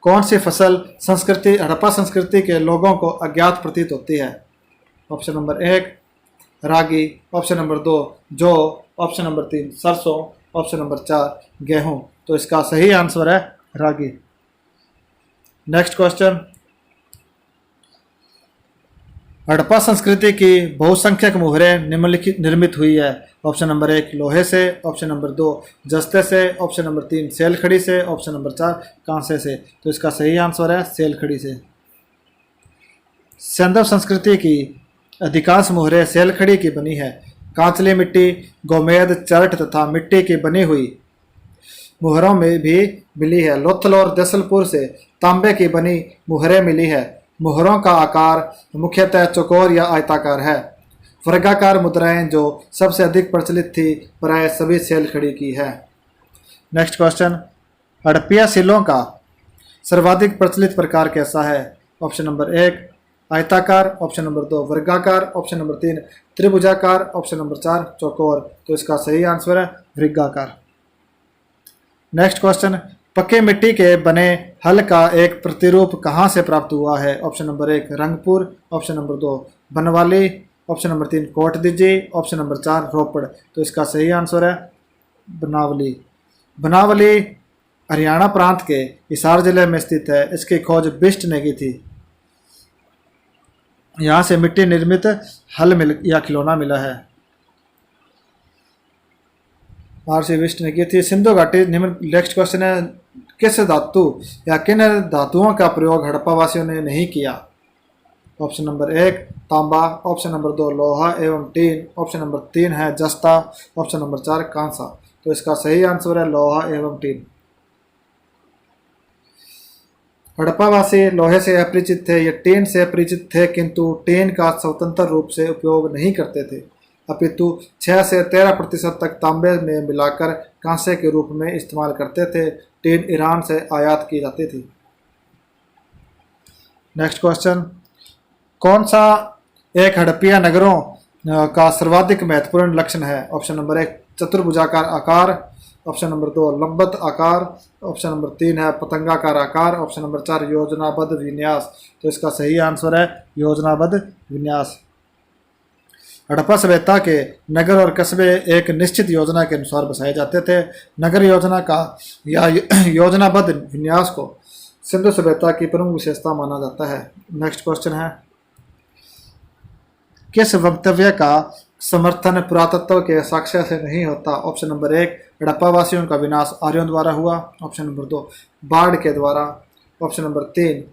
कौन सी फसल संस्कृति हड़प्पा संस्कृति के लोगों को अज्ञात प्रतीत होती है? ऑप्शन नंबर 1 रागी, ऑप्शन नंबर 2 जौ, ऑप्शन नंबर 3 सरसों, ऑप्शन नंबर 4 गेहूं। तो इसका सही आंसर है रागी। नेक्स्ट क्वेश्चन, हड़प्पा संस्कृति की बहुसंख्यक मुहरें निम्नलिखित निर्मित हुई है। ऑप्शन नंबर 1 लोहे से, ऑप्शन नंबर 2 जस्ते से, ऑप्शन नंबर 3 सेल खड़ी से, ऑप्शन नंबर 4 कांसे से। तो इसका सही आंसर है सेल खड़ी से। सैंधव संस्कृति की अधिकांश मुहरें सेल खड़ी की बनी है। कांचली मिट्टी, गोमेद, चरट तथा मिट्टी की बनी हुई मुहरों में भी मिली है। लोथल और दसलपुर से तांबे की बनी मुहरें मिली है। मुहरों का आकार मुख्यतः चौकोर या आयताकार है। वर्गाकार मुद्राएं जो सबसे अधिक प्रचलित थी प्राय सभी सेल खड़ी की है। नेक्स्ट क्वेश्चन, हड़प्पा शिलों का सर्वाधिक प्रचलित प्रकार कैसा है? ऑप्शन नंबर 1 आयताकार, ऑप्शन नंबर 2 वर्गाकार, ऑप्शन नंबर 3 त्रिभुजाकार, ऑप्शन नंबर 4 चौकोर। तो इसका सही आंसर है वर्गाकार। नेक्स्ट क्वेश्चन, पक्के मिट्टी के बने हल का एक प्रतिरूप कहाँ से प्राप्त हुआ है? Option number 1 Rangpur, option number 2 Banawali, option number 3 Kotdiji, option number 4 Ropar. तो इसका सही आंसर है बनावली। बनावली हरियाणा प्रांत के हिसार जिले में स्थित है। इसकी खोज बिष्ट ने की थी। यहाँ से मिट्टी निर्मित हल या खिलौना मिला है। महर्षि बिष्ट ने की थी। सिंधु घाटी निम्न। नेक्स्ट क्वेश्चन है, किस धातु या किन धातुओं का प्रयोग हड़प्पा वासियों ने नहीं किया? ऑप्शन नंबर 1 तांबा, ऑप्शन नंबर 2 लोहा एवं टीन, ऑप्शन नंबर 3 है जस्ता, ऑप्शन नंबर 4 कांसा। तो इसका सही आंसर है लोहा एवं टीन। हड़प्पावासी लोहे से अपरिचित थे या टीन से परिचित थे, किंतु टीन का स्वतंत्र रूप से उपयोग नहीं करते थे, अपितु 6 से 13% तक तांबे में मिलाकर कांसे के रूप में इस्तेमाल करते थे। टीन ईरान से आयात की जाती थी। नेक्स्ट क्वेश्चन, कौन सा एक हड़प्पा नगरों का सर्वाधिक महत्वपूर्ण लक्षण है? ऑप्शन नंबर 1 चतुर्भुजाकार आकार, ऑप्शन नंबर 2 लंबवत आकार, ऑप्शन नंबर 3 है पतंगाकार आकार, ऑप्शन नंबर 4 योजनाबद्ध विन्यास। तो इसका सही आंसर है योजनाबद्ध विन्यास। हड़प्पा सभ्यता के नगर और कस्बे एक निश्चित योजना के अनुसार बसाए जाते थे। नगर योजना का या योजनाबद्ध विन्यास को सिंधु सभ्यता की प्रमुख विशेषता माना जाता है। नेक्स्ट क्वेश्चन है, किस वक्तव्य का समर्थन पुरातत्व के साक्ष्य से नहीं होता? ऑप्शन नंबर 1 हड़प्पा वासियों का विनाश आर्यों द्वारा हुआ, ऑप्शन नंबर 2 बाढ़ के द्वारा, ऑप्शन नंबर 3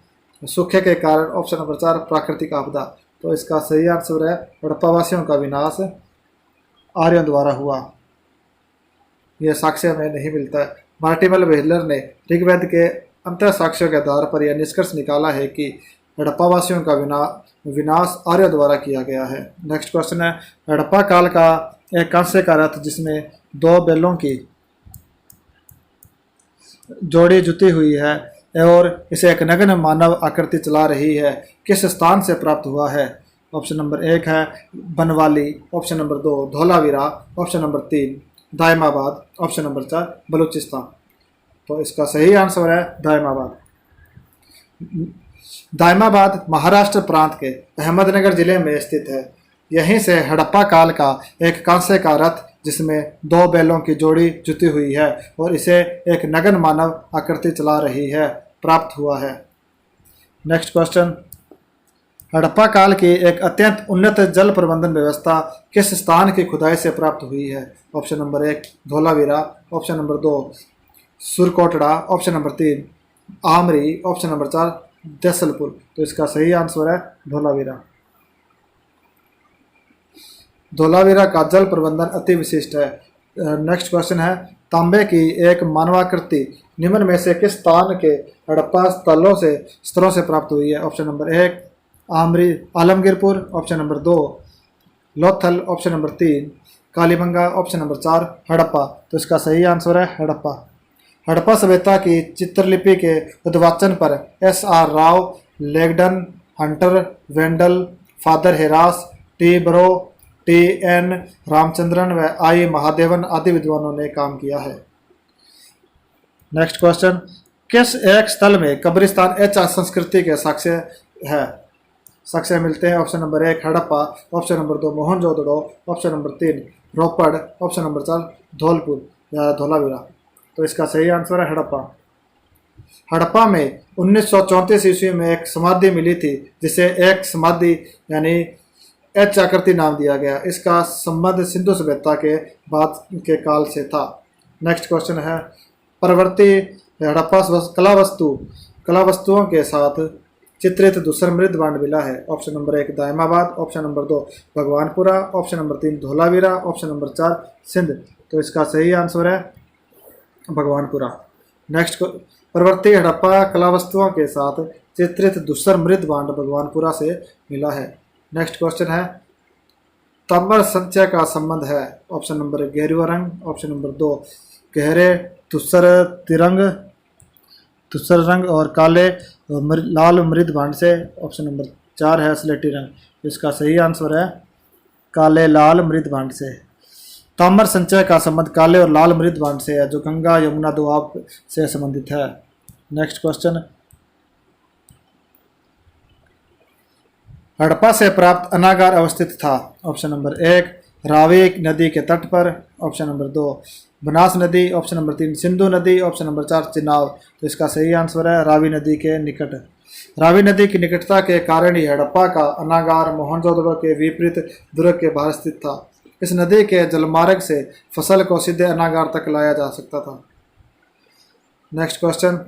सूखे के कारण, ऑप्शन नंबर 4 प्राकृतिक आपदा। तो इसका सही आंसर है हड़प्पा वासियों का विनाश आर्यों द्वारा हुआ। यह साक्ष्य में नहीं मिलता है। मार्टिमल वेहलर ने ऋग्वेद के अंतर साक्ष्यों के आधार पर यह निष्कर्ष निकाला है कि हड़प्पा वासियों का विनाश आर्यों द्वारा किया गया है। नेक्स्ट क्वेश्चन है, हड़प्पा काल का एक कांसे का रथ जिसमें 2 बैलों की जोड़ी जुती हुई है और इसे एक नग्न मानव आकृति चला रही है, किस स्थान से प्राप्त हुआ है? ऑप्शन नंबर 1 है Banawali, option number 2 Dholavira, option number 3 Daimabad, option number 4 Balochistan. तो इसका सही आंसर है दायमाबाद। दायमाबाद महाराष्ट्र प्रांत के अहमदनगर जिले में स्थित है। यहीं से हड़प्पा काल का एक कांसे का रथ जिसमें 2 बैलों की जोड़ी जुती हुई है और इसे एक नग्न मानव आकृति चला रही है प्राप्त हुआ है। नेक्स्ट क्वेश्चन, हड़प्पा काल की एक अत्यंत उन्नत जल प्रबंधन व्यवस्था किस स्थान की खुदाई से प्राप्त हुई है? Option number 1 Dholavira, option number 2 Surkotada, option number 3 Amri, option number 4 दसलपुर। तो इसका सही आंसर है धौलावीरा। धौलावीरा का जल प्रबंधन अति विशिष्ट है। नेक्स्ट क्वेश्चन है, तांबे की एक मानवाकृति निम्न में से किस स्थान के हड़प्पा स्तरों से प्राप्त हुई है? Option number 1 Amri Alamgirpur, option number 2 Lothal, option number 3 Kalibangan, option number 4 Harappa. तो इसका सही आंसर है हड़प्पा। हड़प्पा सभ्यता की चित्रलिपि के उद्वाचन पर SR Rao, Langdon, Hunter, Waddell, father Heras, T Burrow, TN Ramachandran व I महादेवन आदि विद्वानों ने काम किया है। नेक्स्ट क्वेश्चन, किस एक स्थल में कब्रिस्तान एच संस्कृति के साक्ष्य है? साक्ष्य मिलते हैं। Option number 1 Harappa, option number 2 Mohenjodaro, option number 3 Ropar, option number 4 Dholpur या धौलावीरा। तो इसका सही आंसर है हड़प्पा। हड़प्पा में 1934 ईस्वी में एक समाधि मिली थी जिसे एक समाधि यानी एच आकृति नाम दिया गया। इसका संबंध सिंधु सभ्यता के बाद के काल से था। नेक्स्ट क्वेश्चन है, परवर्ती हड़प्पा कला वस्तुओं के साथ चित्रित दूसरा मृद भांड मिला है। Option number 1 Daimabad, option number 2 Bhagwanpura, option number 3 Dholavira, option number 4 Sindh. तो इसका सही आंसर है भगवानपुरा। नेक्स्ट, परवर्ती हड़प्पा कला वस्तुओं के साथ चित्रित दूसरा मृद भांड भगवानपुरा से मिला है। नेक्स्ट क्वेश्चन है, ताम्र संचय का संबंध है। ऑप्शन नंबर 1 गेरुआ रंग, ऑप्शन नंबर 2 गहरे धूसर रंग और काले लाल मृद भांड से, ऑप्शन नंबर 4 है स्लेटी रंग। इसका सही आंसर है काले लाल मृद भांड से। ताम्र संचय का संबंध काले और लाल मृद भांड से है जो गंगा यमुना दोआब से संबंधित है। नेक्स्ट क्वेश्चन, हड़प्पा से प्राप्त अनागार अवस्थित था। ऑप्शन नंबर 1 रावी नदी के तट पर, ऑप्शन नंबर 2 बनास नदी, ऑप्शन नंबर 3 सिंधु नदी, ऑप्शन नंबर 4 चिनाब। तो इसका सही आंसर है रावी नदी के निकट। रावी नदी की निकटता के कारण ही हड़प्पा का अनागार मोहनजोदड़ो के विपरीत दुर्ग के बाहर स्थित था। इस नदी के जलमार्ग से फसल को सीधे अनागार तक लाया जा सकता था। नेक्स्ट क्वेश्चन,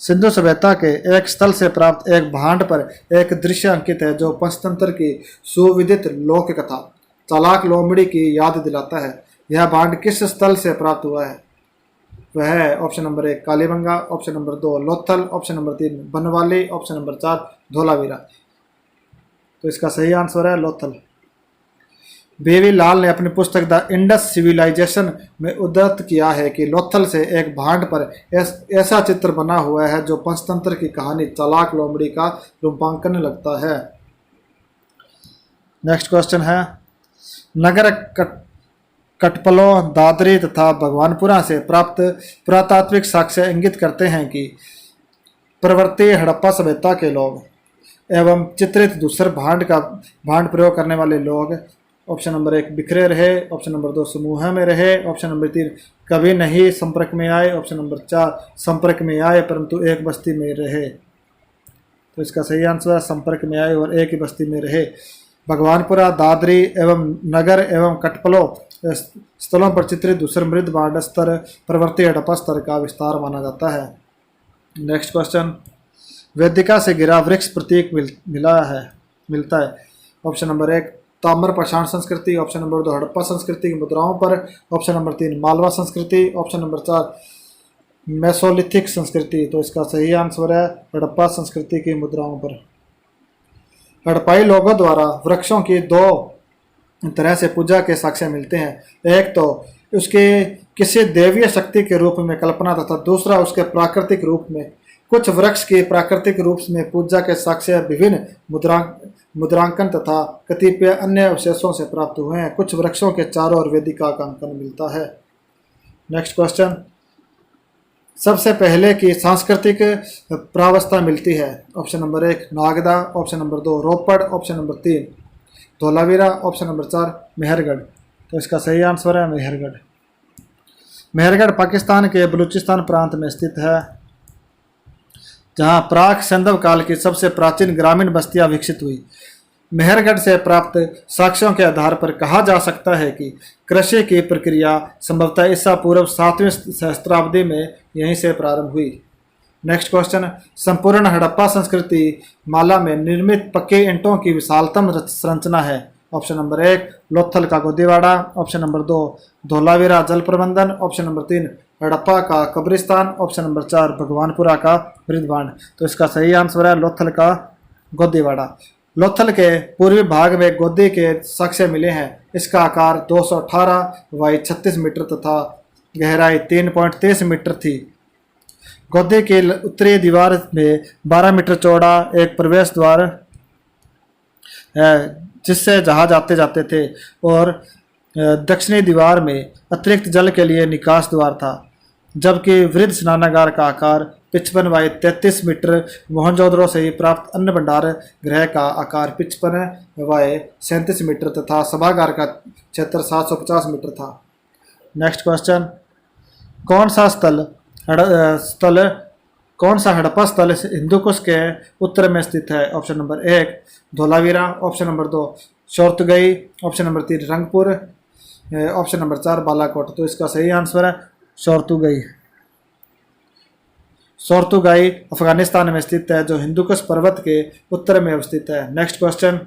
सिंधु सभ्यता के एक स्थल से प्राप्त एक भांड पर एक दृश्य अंकित है जो पंचतंत्र की सुविदित लोक कथा चालाक लोमड़ी की याद दिलाता है। यह भांड किस स्थल से प्राप्त हुआ है? वह है option number 1 Kalibangan, option number 2 Lothal, option number 3 Banawali, option number 4 Dholavira. तो इसका सही आंसर है लोथल। बेवी लाल ने अपनी पुस्तक द इंडस सिविलाइजेशन में उद्धृत किया है कि लोथल से एक भांड पर ऐसा चित्र बना हुआ है जो पंचतंत्र की कहानी चालाक लोमड़ी का रूपांकन लगता है। नेक्स्ट क्वेश्चन है, नगर कटपलो, दादरी तथा भगवानपुरा से प्राप्त पुरातात्विक साक्ष्य इंगित करते हैं कि प्रवर्ती हड़प्पा सभ्यता के लोग एवं चित्रित दूसरे भांड प्रयोग करने वाले लोग ऑप्शन नंबर 1 बिखरे रहे, ऑप्शन नंबर 2 समूह में रहे, ऑप्शन नंबर 3 कभी नहीं संपर्क में आए, ऑप्शन नंबर 4 संपर्क में आए परंतु एक बस्ती में रहे। तो इसका सही आंसर है संपर्क में आए और एक ही बस्ती में रहे। भगवानपुरा, दादरी एवं नगर एवं कटपलो स्थलों पर चित्रित दूसरे मृद भांड स्तर प्रवर्ती हड़प्पा स्तर का विस्तार माना जाता है। नेक्स्ट क्वेश्चन, वेदिका से गिरा वृक्ष प्रतीक मिलता है। ऑप्शन नंबर 1 ताम्र पाषाण संस्कृति, ऑप्शन नंबर 2 हड़प्पा संस्कृति की मुद्राओं पर, ऑप्शन नंबर 3 मालवा संस्कृति, ऑप्शन नंबर 4 मेसोलिथिक संस्कृति। तो इसका सही आंसर है हड़प्पा संस्कृति की मुद्राओं पर। हड़प्पाई लोगों द्वारा वृक्षों की 2 तरह से पूजा के साक्ष्य मिलते हैं। एक तो उसके किसी देवीय शक्ति के रूप में कल्पना तथा दूसरा उसके प्राकृतिक रूप में। कुछ वृक्ष की प्राकृतिक रूप में पूजा के साक्ष्य विभिन्न मुद्रांकन तथा कतिपय अन्य अवशेषों से प्राप्त हुए हैं। कुछ वृक्षों के चारों ओर वेदिका का अंकन मिलता है। नेक्स्ट क्वेश्चन, सबसे पहले की सांस्कृतिक प्रावस्था मिलती है। Option number 1 Nagda, option number 2 Ropar, option number 3 Dholavira, option number 4 Mehrgarh. तो इसका सही आंसर है मेहरगढ़। मेहरगढ़ पाकिस्तान के बलूचिस्तान प्रांत में स्थित है जहां प्राक संदव काल की सबसे प्राचीन ग्रामीण बस्तियां विकसित हुई। मेहरगढ़ से प्राप्त साक्ष्यों के आधार पर कहा जा सकता है कि कृषि की प्रक्रिया संभवतः ईसा पूर्व 7वीं सहस्त्राब्दी में यहीं से प्रारंभ हुई। नेक्स्ट क्वेश्चन, संपूर्ण हड़प्पा संस्कृति माला में निर्मित पक्के ईंटों की विशालतम संरचना है। ऑप्शन नंबर 1 लोथल का गोदीवाड़ा, ऑप्शन नंबर 2 धोलावीरा जल प्रबंधन, ऑप्शन नंबर 3 हड़प्पा का कब्रिस्तान, ऑप्शन नंबर 4 भगवानपुरा का मृदभांड। तो इसका सही आंसर है लोथल का गोदीवाड़ा। लोथल के पूर्वी भाग में गोदी के साक्ष्य मिले हैं। इसका आकार 218 बाई 36 मीटर तथा गहराई 3.23 मीटर थी। गोदी की उत्तरी दीवार में 12 मीटर चौड़ा एक प्रवेश द्वार है जिससे जहाज आते जाते थे और दक्षिणी दीवार में अतिरिक्त जल के लिए निकास द्वार था, जबकि वृद्ध स्नानागार का आकार 55 बाई 33 मीटर, मोहनजोदड़ो से ही प्राप्त अन्न भंडार गृह का आकार 55 बाई 37 मीटर तथा सभागार का क्षेत्र 750 मीटर था। नेक्स्ट क्वेश्चन, कौन सा स्थल स्थल, कौन सा हड़प्पा स्थल हिंदुकुश के उत्तर में स्थित है? Option number 1 Dholavira, option number 2 Shortugai, option number 3 Rangpur, option number 4 Balakot. तो इसका सही आंसर है शोरतगई। शोरतगई अफगानिस्तान में स्थित है, जो हिंदुकुश पर्वत के उत्तर में अवस्थित है। नेक्स्ट क्वेश्चन,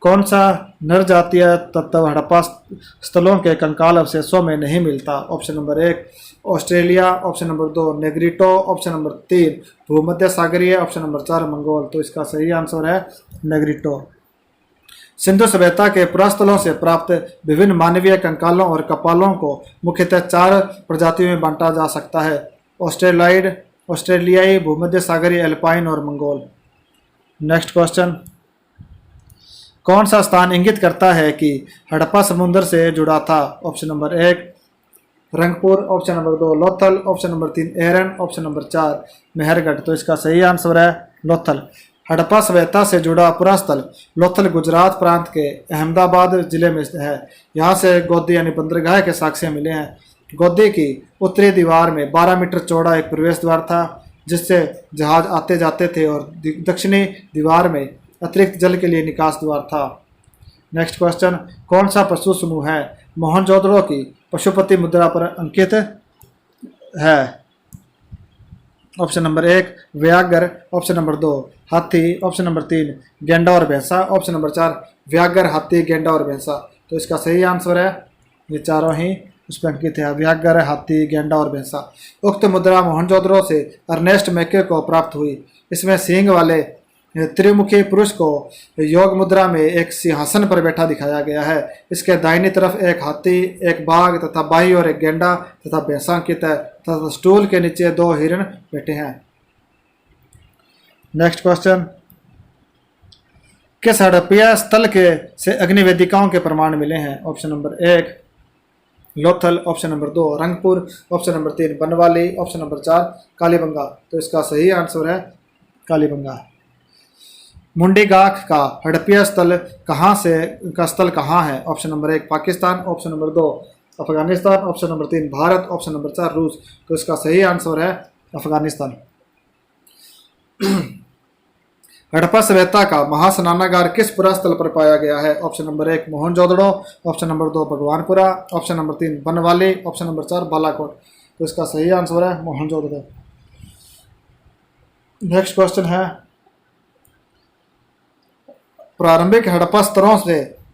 कौन सा नर जातीय तत्व हड़प्पा स्थलों के कंकाल अवशेषों में नहीं मिलता? Option number 1 Australia, option number 2 Negrito, option number 3 भूमध्य सागरीय, ऑप्शन नंबर 4 मंगोल। तो इसका सही आंसर है नेग्रिटो। सिंधु सभ्यता के पुरास्थलों से प्राप्त विभिन्न मानवीय कंकालों और कपालों को मुख्यतः 4 प्रजातियों में बांटा जा सकता है: ऑस्ट्रेलॉइड, ऑस्ट्रेलियाई, भूमध्य सागरीय, एल्पाइन और मंगोल। नेक्स्ट क्वेश्चन, कौन सा स्थान इंगित करता है कि हड़प्पा समुद्र से जुड़ा था? Option number 1 Rangpur, option number 2 Lothal, option number 3 एरन, ऑप्शन नंबर 4 मेहरगढ़। तो इसका सही आंसर है लोथल। हड़प्पा सभ्यता से जुड़ा पुरास्थल लोथल गुजरात प्रांत के अहमदाबाद जिले में है। यहाँ से गोदी यानी बंदरगाह के साक्ष्य मिले हैं। गोदी की उत्तरी दीवार में 12 मीटर चौड़ा एक प्रवेश द्वार था, जिससे जहाज आते जाते थे, और दक्षिणी दीवार में अतिरिक्त जल के लिए निकास द्वार था। नेक्स्ट क्वेश्चन, कौन सा पशु समूह है मोहनजोदड़ो की पशुपति मुद्रा पर अंकित है? ऑप्शन नंबर 1 व्याघ्र, ऑप्शन नंबर 2 हाथी, ऑप्शन नंबर 3 गेंडा और भैंसा, ऑप्शन नंबर 4 व्याघ्र, हाथी, गेंडा और भैंसा। तो इसका सही आंसर है ये चारों ही उस पर अंकित है: व्याघ्र, हाथी, गेंडा और भैंसा। उक्त मुद्रा मोहनजोदड़ो से अर्नेस्ट मैके को प्राप्त हुई। इसमें सींग वाले त्रिमुखी पुरुष को योग मुद्रा में एक सिंहासन पर बैठा दिखाया गया है। इसके दाहिनी तरफ एक हाथी, एक बाघ तथा बाई और एक गेंडा तथा भैंसा अंकित है, तथा स्टूल के नीचे 2 हिरण बैठे हैं। नेक्स्ट क्वेश्चन, किस हड़प्पा स्थल के से अग्निवेदिकाओं के प्रमाण मिले हैं? Option number 1 Lothal, option number 2 Rangpur, option number 3 Banawali, option number 4 Kalibangan. तो इसका सही आंसर है कालीबंगा। मुंडीगाख का हड़प्पा स्थल का स्थल कहाँ है? Option number 1 Pakistan, option number 2 Afghanistan, option number 3 Bharat, option number 4 रूस। तो इसका सही आंसर है अफगानिस्तान। हड़प्पा सभ्यता का महास्नानागार किस पुरास्थल पर पाया गया है? Option number 1 Mohenjodaro, option number 2 Bhagwanpura, option number 3 Banawali, option number 4 Balakot. तो इसका सही आंसर है मोहनजोदड़ो। नेक्स्ट क्वेश्चन है, प्रारंभिक हड़प्पा स्तरों से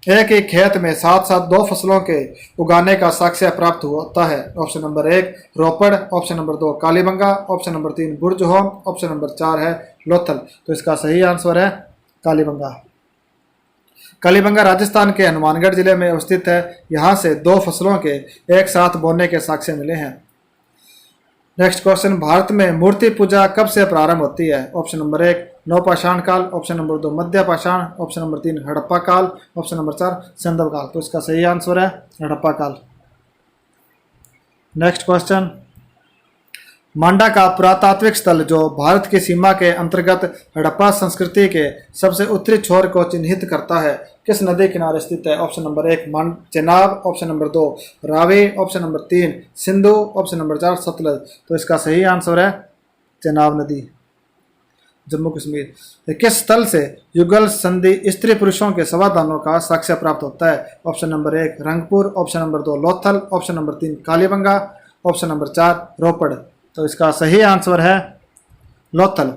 एक ही खेत में साथ साथ 2 फसलों के उगाने का साक्ष्य प्राप्त होता है। Option number 1 Ropar, option number 2 Kalibangan, option number 3 Burzahom, option number 4 है लोथल। तो इसका सही आंसर है कालीबंगा। कालीबंगा राजस्थान के हनुमानगढ़ जिले में अवस्थित है। यहाँ से 2 फसलों के एक साथ बोने के साक्ष्य मिले हैं। नेक्स्ट क्वेश्चन, भारत में मूर्ति पूजा कब से प्रारंभ होती है? ऑप्शन नंबर 1 नवपाषाण काल, ऑप्शन नंबर 2 मध्य पाषाण, ऑप्शन नंबर 3 हड़प्पा काल, ऑप्शन नंबर 4 संदव काल। तो इसका सही आंसर है हड़प्पा काल। नेक्स्ट क्वेश्चन, मांडा का पुरातात्विक स्थल जो भारत की सीमा के अंतर्गत हड़प्पा संस्कृति के सबसे उत्तरी छोर को चिन्हित करता है, किस नदी किनारे स्थित है? Option number 1 Chenab, option number 2 Ravi, option number 3 Sindhu, option number 4 Sutlej. तो इसका सही आंसर है चेनाब नदी, जम्मू कश्मीर। किस स्थल से युगल संधि स्त्री पुरुषों के समाधानों का साक्ष्य प्राप्त होता है? Option number 1 Rangpur, option number 2 Lothal, option number 3 Kalibangan, option number 4 Ropar. तो इसका सही आंसर है लोथल।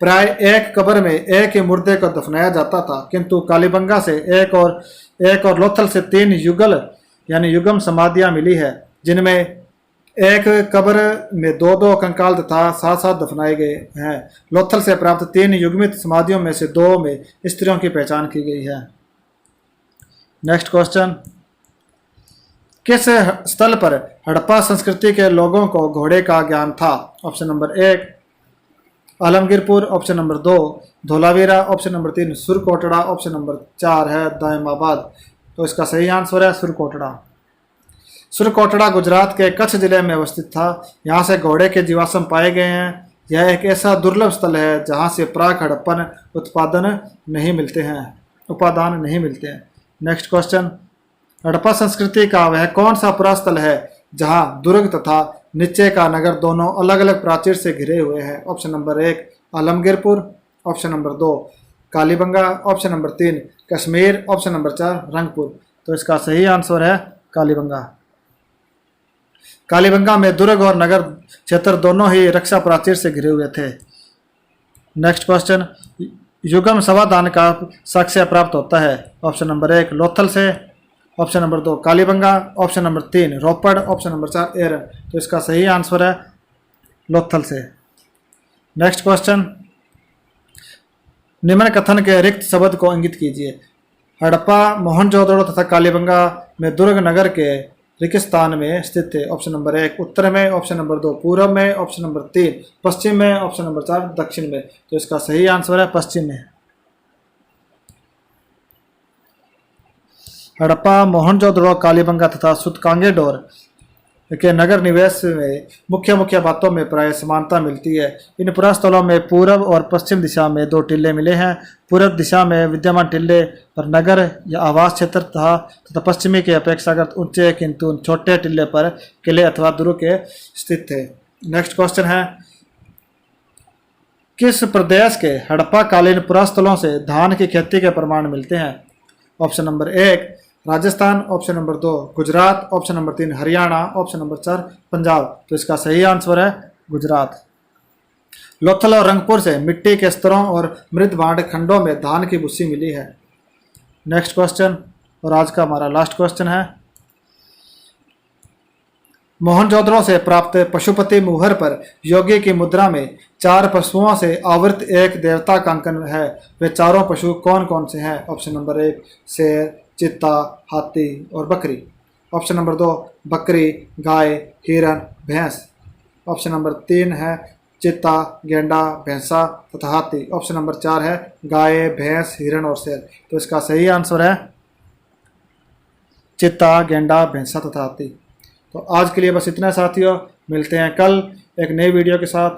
प्राय एक कब्र में एक ही मुर्दे को दफनाया जाता था, किंतु कालीबंगा से एक और लोथल से 3 युगल यानी युगम समाधियां मिली है, जिनमें एक कब्र में 2 कंकाल तथा साथ साथ दफनाए गए हैं। लोथल से प्राप्त 3 युग्मित समाधियों में से 2 में स्त्रियों की पहचान की गई है। नेक्स्ट क्वेश्चन, किस स्थल पर हड़प्पा संस्कृति के लोगों को घोड़े का ज्ञान था? Option number 1 Alamgirpur, option number 2 Dholavira, option number 3 Surkotada, option number 4 है दायमाबाद। तो इसका सही आंसर है सुरकोटड़ा। सुरकोटड़ा गुजरात के कच्छ जिले में अवस्थित था। यहाँ से घोड़े के जीवाश्म पाए गए हैं। यह एक ऐसा दुर्लभ स्थल है जहाँ से प्राक हड़प्पन उपादान नहीं मिलते हैं। नेक्स्ट क्वेश्चन, हड़प्पा संस्कृति का वह कौन सा पुरास्थल है जहां दुर्ग तथा नीचे का नगर दोनों अलग अलग प्राचीर से घिरे हुए हैं? Option number 1 Alamgirpur, option number 2 Kalibangan, option number 3 Kashmir, option number 4 Rangpur. तो इसका सही आंसर है कालीबंगा। कालीबंगा में दुर्ग और नगर क्षेत्र दोनों ही रक्षा प्राचीर से घिरे हुए थे। नेक्स्ट क्वेश्चन, युगम समाधान का साक्ष्य प्राप्त होता है? ऑप्शन नंबर 1 लोथल से, option number 2 Kalibangan, option number 3 Ropar, option number 4 Eran. तो इसका सही आंसर है लोथल से। नेक्स्ट क्वेश्चन, निम्न कथन के रिक्त शब्द को इंगित कीजिए। हड़प्पा मोहनजोदड़ो तथा कालीबंगा में दुर्ग नगर के रेगिस्तान में स्थित थे। ऑप्शन नंबर 1 उत्तर में, ऑप्शन नंबर 2 पूर्व में, ऑप्शन नंबर 3 पश्चिम में, ऑप्शन नंबर 4 दक्षिण में। तो इसका सही आंसर है पश्चिम में। हड़प्पा मोहनजोदड़ो कालीबंगा तथा सूतकांगेडोर के नगर निवेश में मुख्य मुख्य बातों में प्राय समानता मिलती है। इन पुरास्थलों में पूर्व और पश्चिम दिशा में 2 टिल्ले मिले हैं। पूर्व दिशा में विद्यमान टिल्ले पर नगर या आवास क्षेत्र था तथा पश्चिमी के अपेक्षाकृत ऊंचे किंतु छोटे टिल्ले पर किले अथवा दुर्ग के स्थित थे। नेक्स्ट क्वेश्चन है, किस प्रदेश के हड़प्पा कालीन पुरास्थलों से धान की खेती के प्रमाण मिलते हैं? Option number 1 Rajasthan, option number 2 Gujarat, option number 3 Haryana, option number 4 Punjab. तो इसका सही आंसर है गुजरात। लोथल और रंगपुर से मिट्टी के स्तरों और मृद भांड खंडों में धान की भूसी मिली है। नेक्स्ट क्वेश्चन और आज का हमारा लास्ट क्वेश्चन है, मोहनजोदड़ो से प्राप्त पशुपति मुहर पर योगी की मुद्रा में 4 पशुओं से आवृत एक देवता का अंकन है। वे चारों पशु कौन कौन से हैं? ऑप्शन नंबर 1 शेर, चित्ता, हाथी और बकरी, ऑप्शन नंबर 2 बकरी, गाय, हिरन, भैंस, ऑप्शन नंबर 3 है चित्ता, गेंडा, भैंसा तथा हाथी, ऑप्शन नंबर 4 है गाय, भैंस, हिरन और शेर। तो इसका सही आंसर है चित्ता, गेंडा, भैंसा तथा हाथी। तो आज के लिए बस इतना साथियों, मिलते हैं कल एक नई वीडियो के साथ।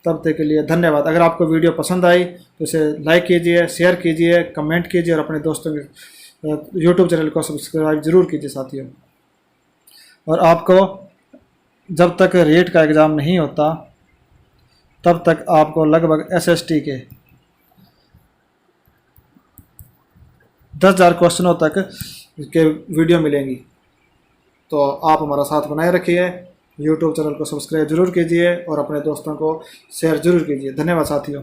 तब तक के लिए धन्यवाद। अगर आपको वीडियो पसंद आई तो इसे लाइक कीजिए, शेयर कीजिए, कमेंट कीजिए और अपने दोस्तों के यूट्यूब चैनल को सब्सक्राइब जरूर कीजिए साथियों। और आपको जब तक रेट का एग्ज़ाम नहीं होता तब तक आपको लगभग एसएसटी के 10,000 क्वेश्चनों तक के वीडियो मिलेंगी। तो आप हमारा साथ बनाए रखिए, यूट्यूब चैनल को सब्सक्राइब जरूर कीजिए और अपने दोस्तों को शेयर जरूर कीजिए। धन्यवाद साथियों।